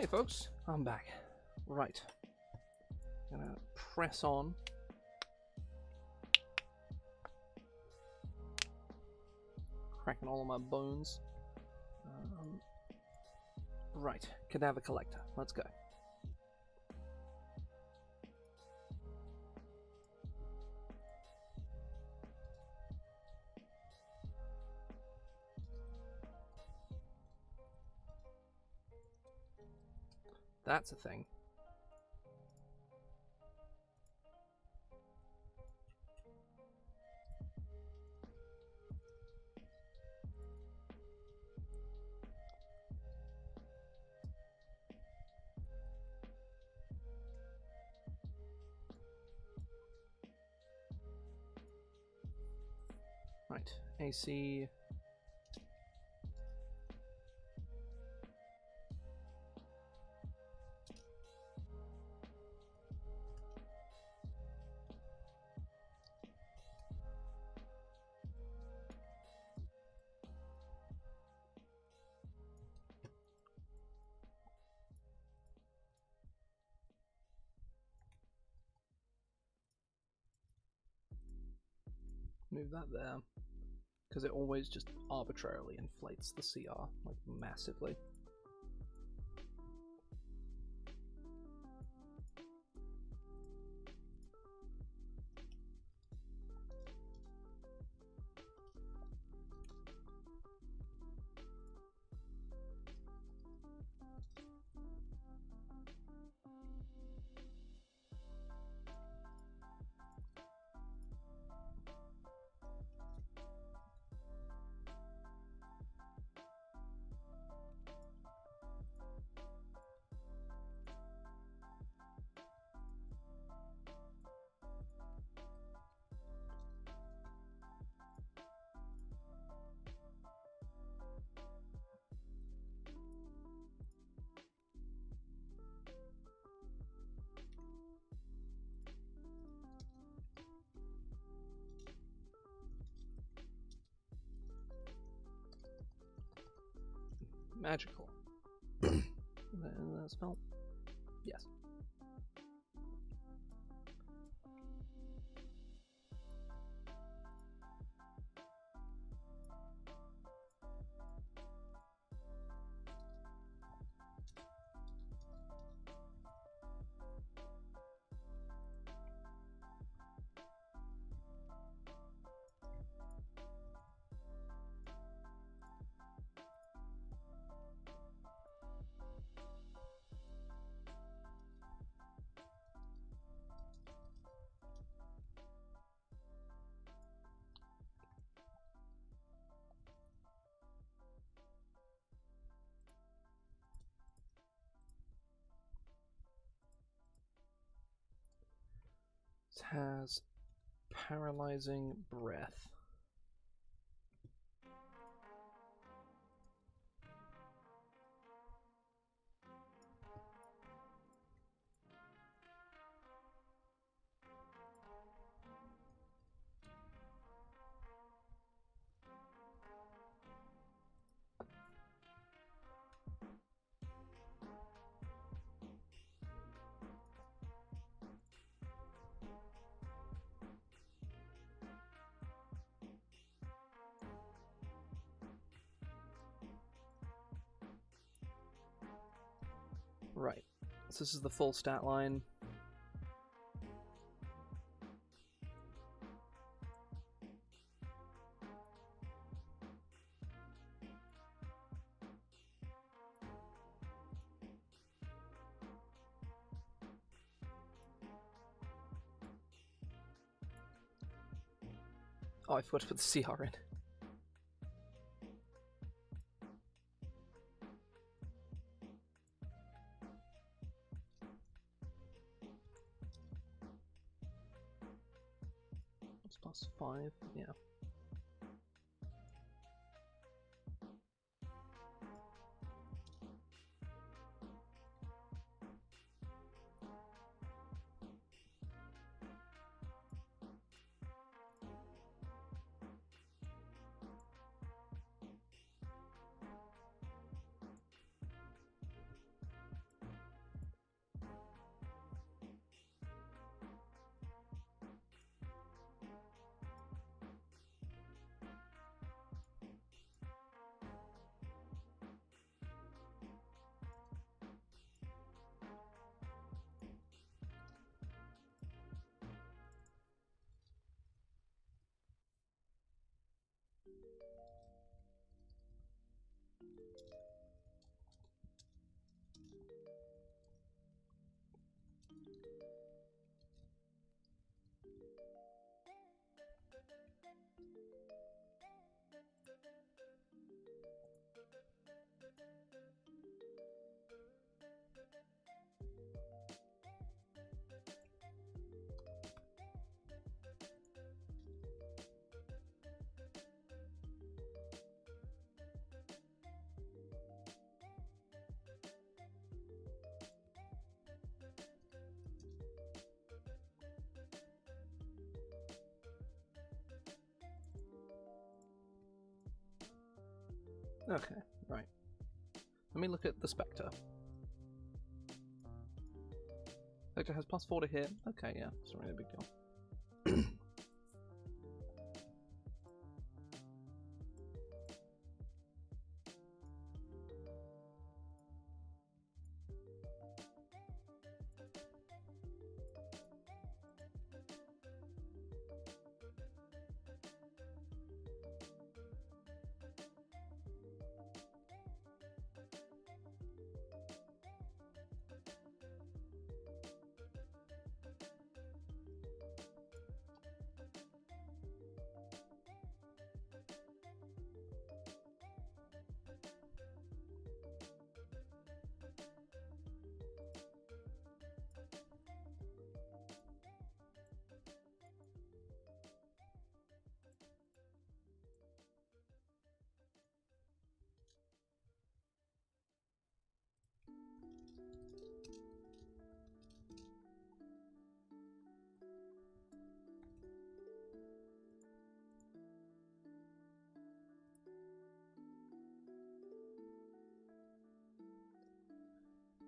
Hey folks, I'm back. Right. Gonna press on. Cracking all of my bones. Right, Cadaver Collector. Let's go. That's a thing. Right, AC. Move that there. Because it always just arbitrarily inflates the CR, like, massively. Magical. The spell? Yes. It has paralyzing breath. Right. So this is the full stat line. Oh, I forgot to put the CR in. That's +5, yeah. Okay, right. Let me look at the Spectre. Spectre has +4 to hit. Okay, yeah, it's not really a big deal.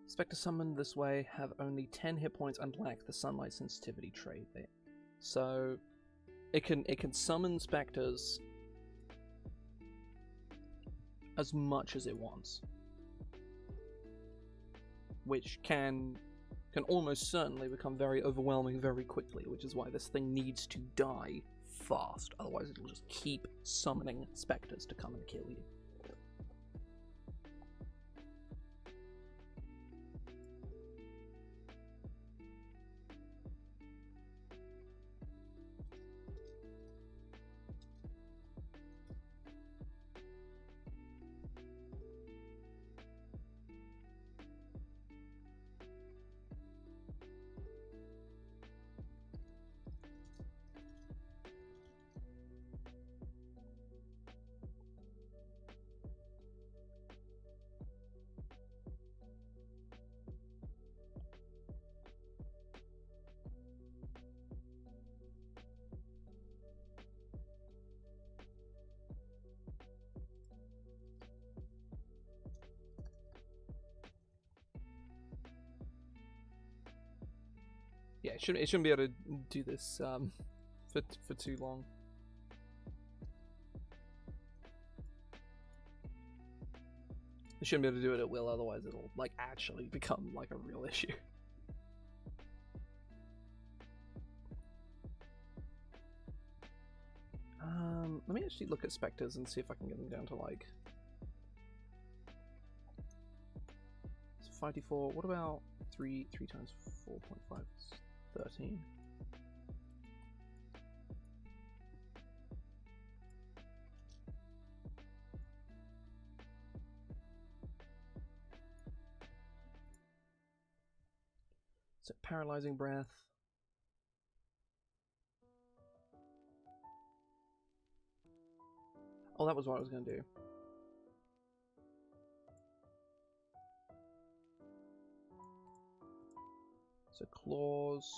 Spectre summoned this way have only 10 hit points and lack the sunlight sensitivity trait. So it can summon specters as much as it wants, which can almost certainly become very overwhelming very quickly, which is why this thing needs to die fast, otherwise it'll just keep summoning specters to come and kill you. Yeah, it shouldn't be able to do this for too long. It shouldn't be able to do it at will, otherwise it'll like actually become like a real issue. Let me actually look at specters and see if I can get them down to like 5d4. What about 3 times 4.5? 13. So paralyzing breath. Oh, that was what I was going to do. So claws.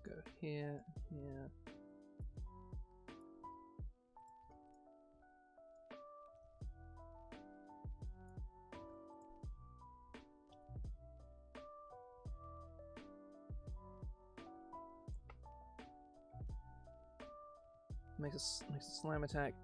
go here, here. Makes a slam attack.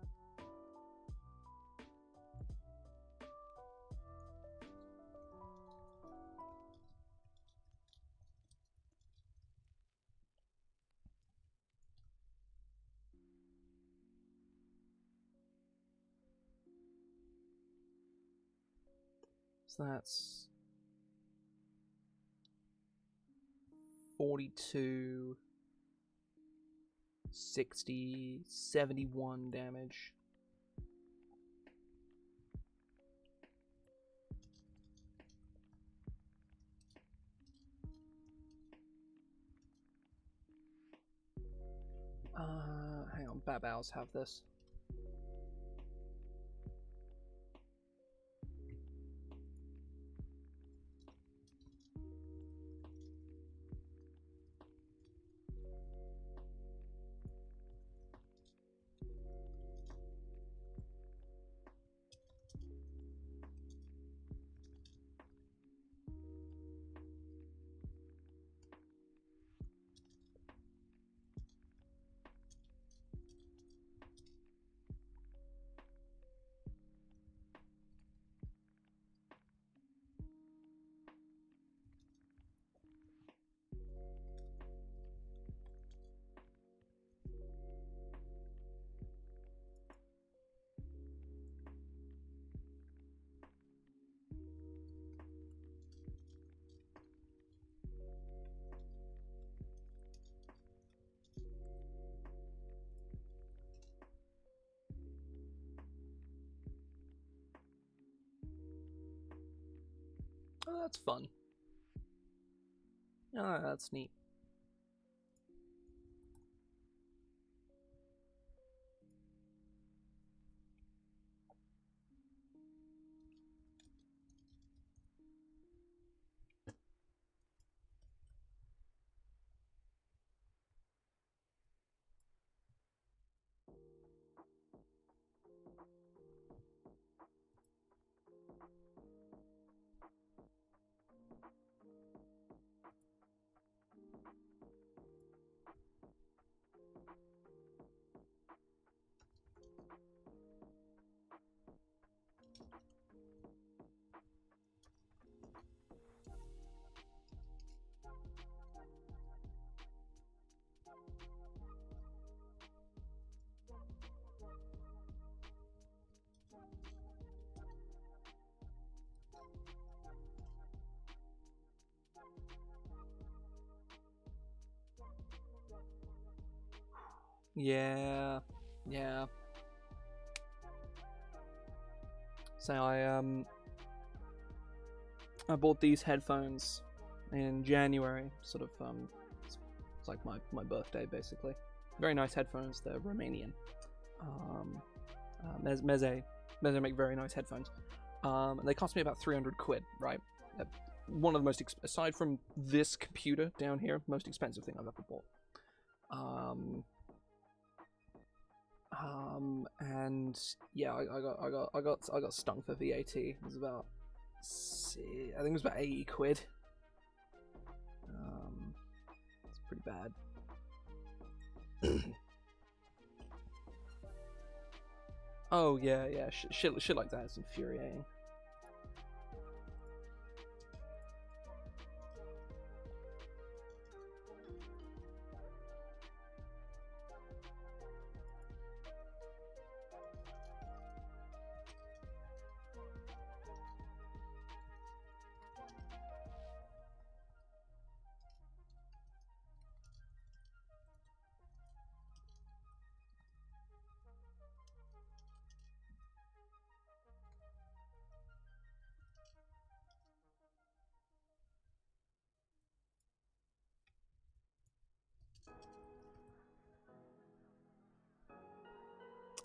So that's 42, 60, 71 damage. Hang on, Babals have this. Oh, that's fun. Oh, that's neat. Yeah, yeah. So I bought these headphones in January, sort of it's like my birthday basically. Very nice headphones. They're Romanian. Meze make very nice headphones. They cost me about 300 quid, right? One of the most aside from this computer down here, most expensive thing I've ever bought. And yeah, I got stung for VAT. It was about, I think it was about 80 quid. It's pretty bad. Oh yeah, shit like that is infuriating.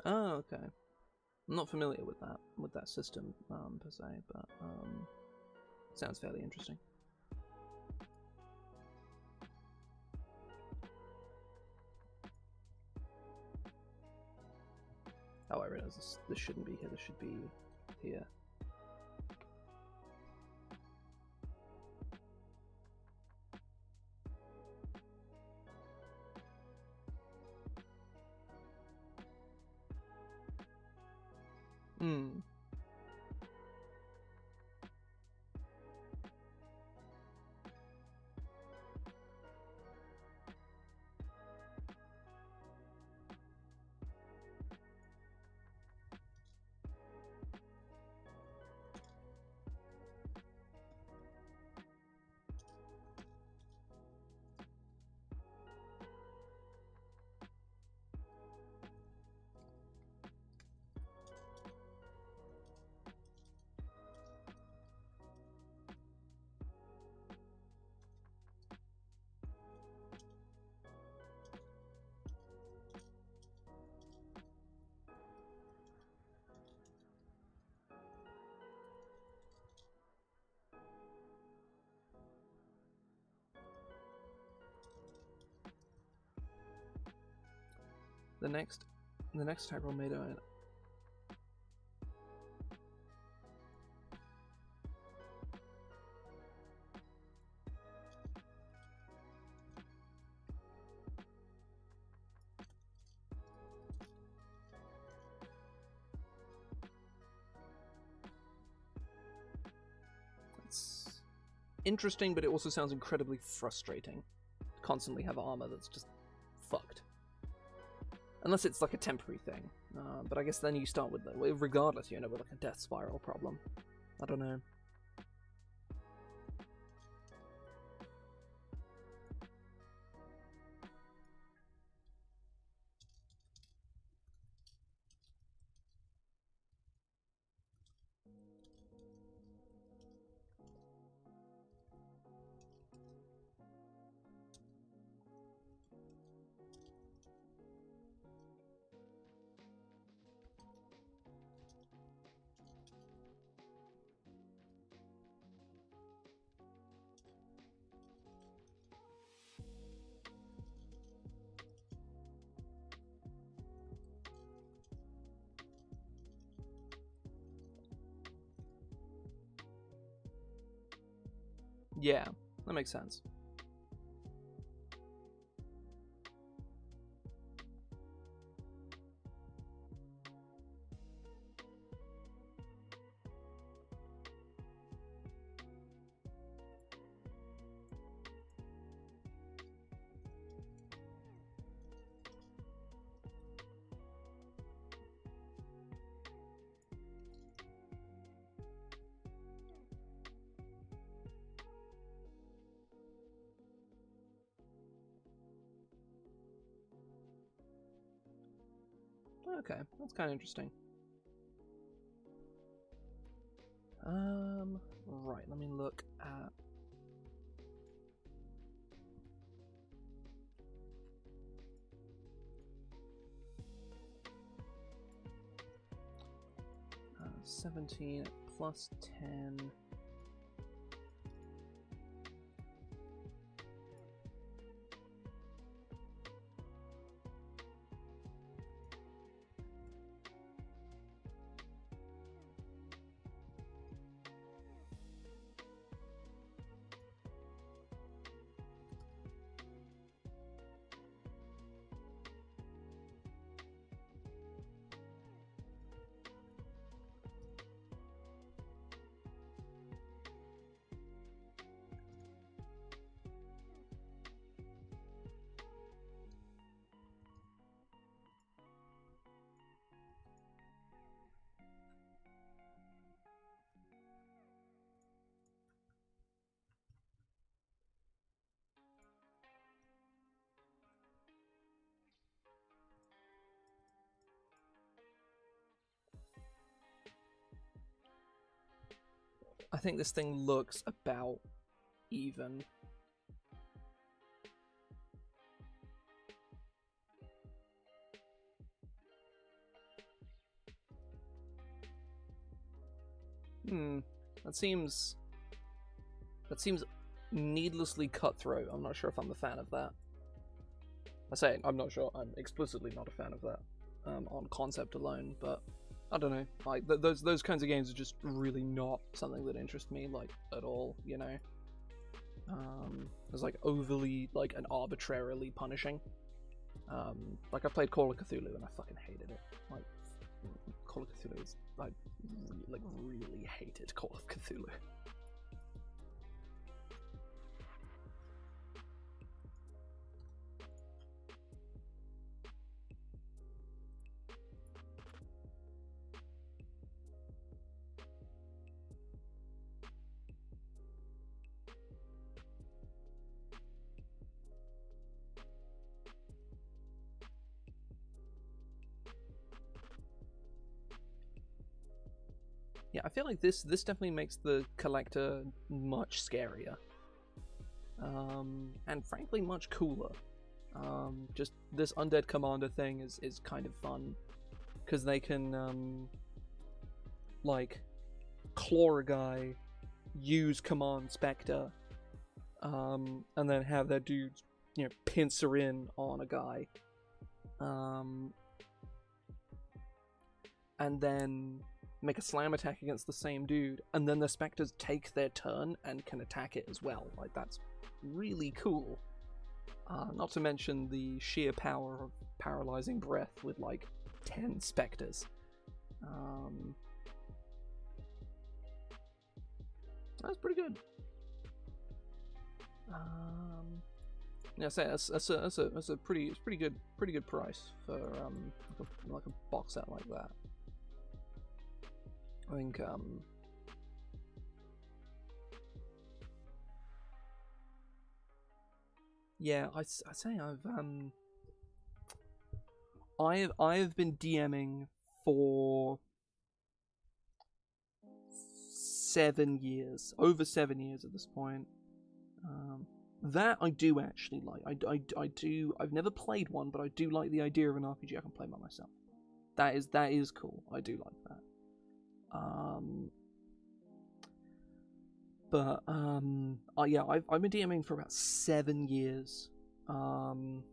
Oh, okay. I'm not familiar with that system per se, but sounds fairly interesting. Oh, I realize this shouldn't be here. This should be here. Hmm. The next attack roll made on. It's interesting, but it also sounds incredibly frustrating to constantly have armor that's just fucked. Unless it's like a temporary thing. But I guess then you start with, regardless, you end up with like a death spiral problem. I don't know. Yeah, that makes sense. Okay, that's kind of interesting. Right, let me look at... Uh, 17 plus 10... I think this thing looks about even. That seems needlessly cutthroat. I'm not sure if I'm a fan of that. I say I'm not sure. I'm explicitly not a fan of that. on concept alone, but I don't know. Like those kinds of games are just really not something that interest me like at all. You know, it's like overly like and arbitrarily punishing. Like I played Call of Cthulhu and I fucking hated it. Like Call of Cthulhu is I like really hated Call of Cthulhu. Yeah, I feel like this definitely makes the collector much scarier, and frankly much cooler. Just this undead commander thing is kind of fun because they can like claw a guy, use command spectre, and then have their dudes pincer in on a guy, and then make a slam attack against the same dude, and then the specters take their turn and can attack it as well. Like, that's really cool. Not to mention the sheer power of paralyzing breath with like 10 specters. That's pretty good. Yeah, say that's a pretty good price for like a box set like that. I think yeah, I say I've been DMing for 7 years, over 7 years at this point. That I do actually like. I do. I've never played one, but I do like the idea of an RPG I can play by myself. That is cool. I do like that. Yeah, I've been DMing for about 7 years. Hang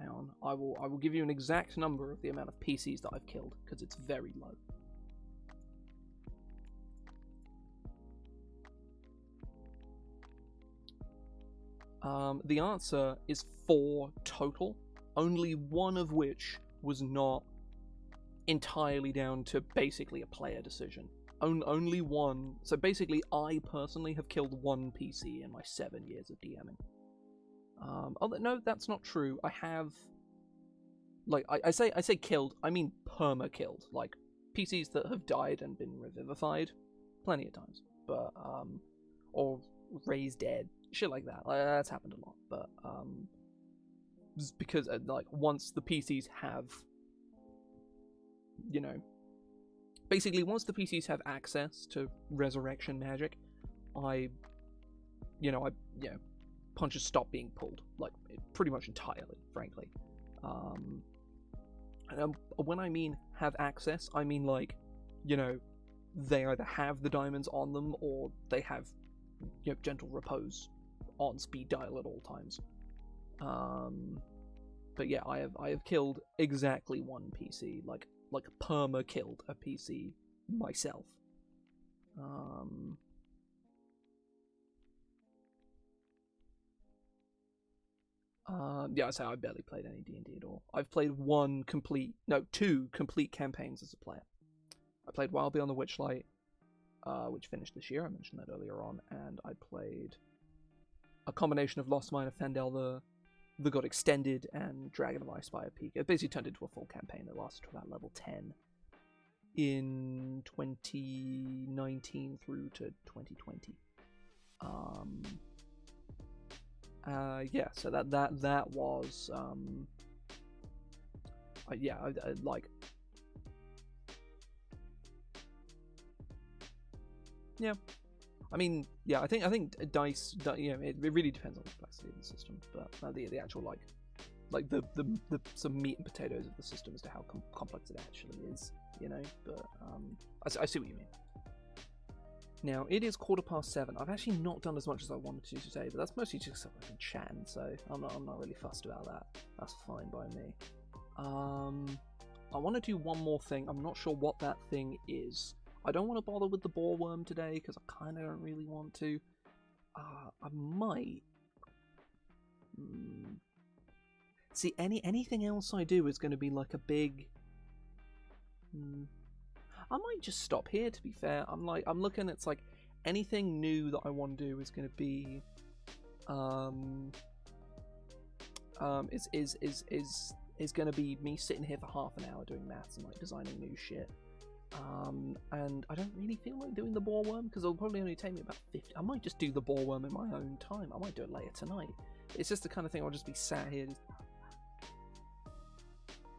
on, I will give you an exact number of the amount of PCs that I've killed because it's very low. The answer is 4 total, only one of which was not entirely down to basically a player decision. Only one. So basically, I personally have killed 1 PC in my 7 years of DMing. No, that's not true. I have, like, I say killed. I mean perma killed. Like PCs that have died and been revivified, plenty of times. But or raised dead, shit like that. Like, that's happened a lot. But because like once the PCs have, basically once the PCs have access to resurrection magic, punches stop being pulled, like pretty much entirely, frankly. And when I mean have access, I mean like, they either have the diamonds on them or they have, gentle repose on speed dial at all times. But yeah, I have killed exactly 1 PC, like perma killed a PC myself. Yeah, I say I barely played any D&D at all. I've played 2 complete campaigns as a player. I played Wild Beyond the Witchlight, which finished this year, I mentioned that earlier on, and I played a combination of Lost Mine of Fandel the God Extended and Dragon of Icespire Peak. It basically turned into a full campaign that lasted to about level 10 in 2019 through to 2020. Yeah, so that was yeah, I like, yeah. I mean, yeah, I think dice, it really depends on the complexity of the system, but the actual like the some meat and potatoes of the system as to how complex it actually is, But I see what you mean. Now it is 7:15. I've actually not done as much as I wanted to today, but that's mostly just because I've been chatting, so I'm not really fussed about that. That's fine by me. I want to do one more thing. I'm not sure what that thing is. I don't want to bother with the boreworm today because I kind of don't really want to. I might. See, anything else I do is going to be like a big. I might just stop here. To be fair, I'm looking. It's like anything new that I want to do is going to be. Is going to be me sitting here for half an hour doing maths and like designing new shit. And I don't really feel like doing the boreworm because it'll probably only take me about 50. I might just do the boreworm in my own time. I might do it later tonight. It's just the kind of thing I'll just be sat here.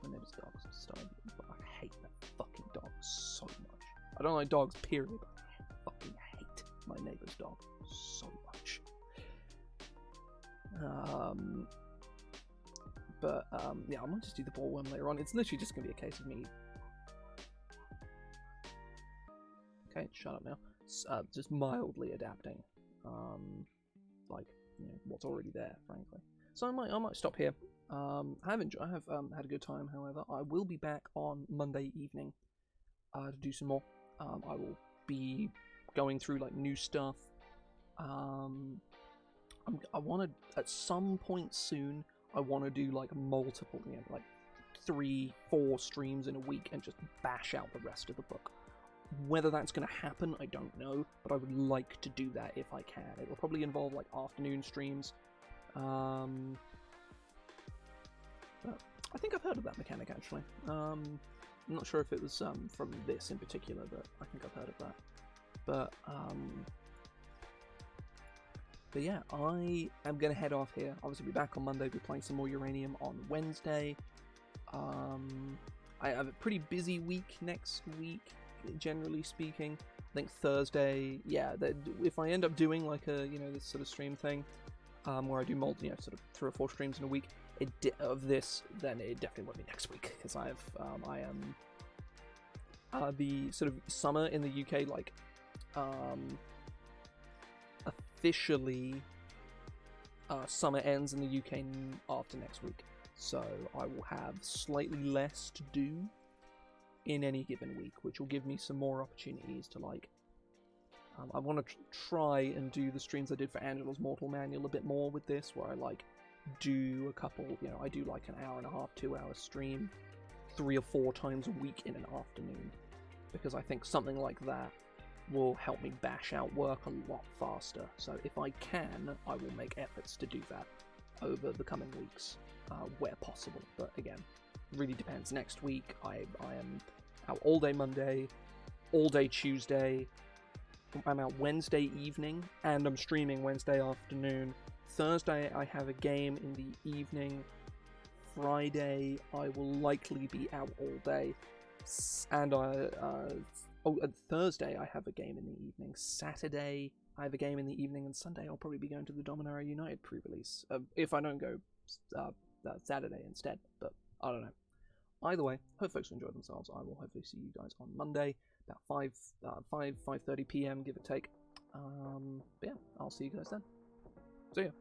My neighbour's dog's starting. I hate that fucking dog so much. I don't like dogs, period. But I fucking hate my neighbour's dog so much. Yeah, I might just do the boreworm later on. It's literally just going to be a case of me. Okay, shut up now. Just mildly adapting, like what's already there, frankly. So I might stop here. I have had a good time. However, I will be back on Monday evening to do some more. I will be going through like new stuff. I want to at some point soon. I want to do like multiple, like 3-4 streams in a week and just bash out the rest of the book. Whether that's going to happen, I don't know, but I would like to do that if I can. It will probably involve like afternoon streams. But I think I've heard of that mechanic actually. I'm not sure if it was from this in particular, but I think I've heard of that. But yeah, I am going to head off here. Obviously, be back on Monday. Be playing some more Uranium on Wednesday. I have a pretty busy week next week, generally speaking. I think Thursday, yeah, if I end up doing like a, this sort of stream thing, where I do sort of 3 or 4 streams in a week of this, then it definitely won't be next week, because I am the sort of summer in the UK, like, officially summer ends in the UK after next week, so I will have slightly less to do in any given week, which will give me some more opportunities to like I want to try and do the streams I did for Angela's Mortal Manual a bit more with this, where I like do a couple, I do like an hour and a half, 2 hour stream 3 or 4 times a week in an afternoon, because I think something like that will help me bash out work a lot faster. So if I can, I will make efforts to do that over the coming weeks, where possible. But again, really depends. Next week, I am out all day Monday, all day Tuesday. I'm out Wednesday evening, and I'm streaming Wednesday afternoon. Thursday, I have a game in the evening. Friday, I will likely be out all day. And Thursday, I have a game in the evening. Saturday, I have a game in the evening. And Sunday, I'll probably be going to the Dominaria United pre-release. If I don't go Saturday instead. But I don't know. Either way, hope folks enjoy themselves. I will hopefully see you guys on Monday, about 5:30 p.m, give or take. But yeah, I'll see you guys then. See ya.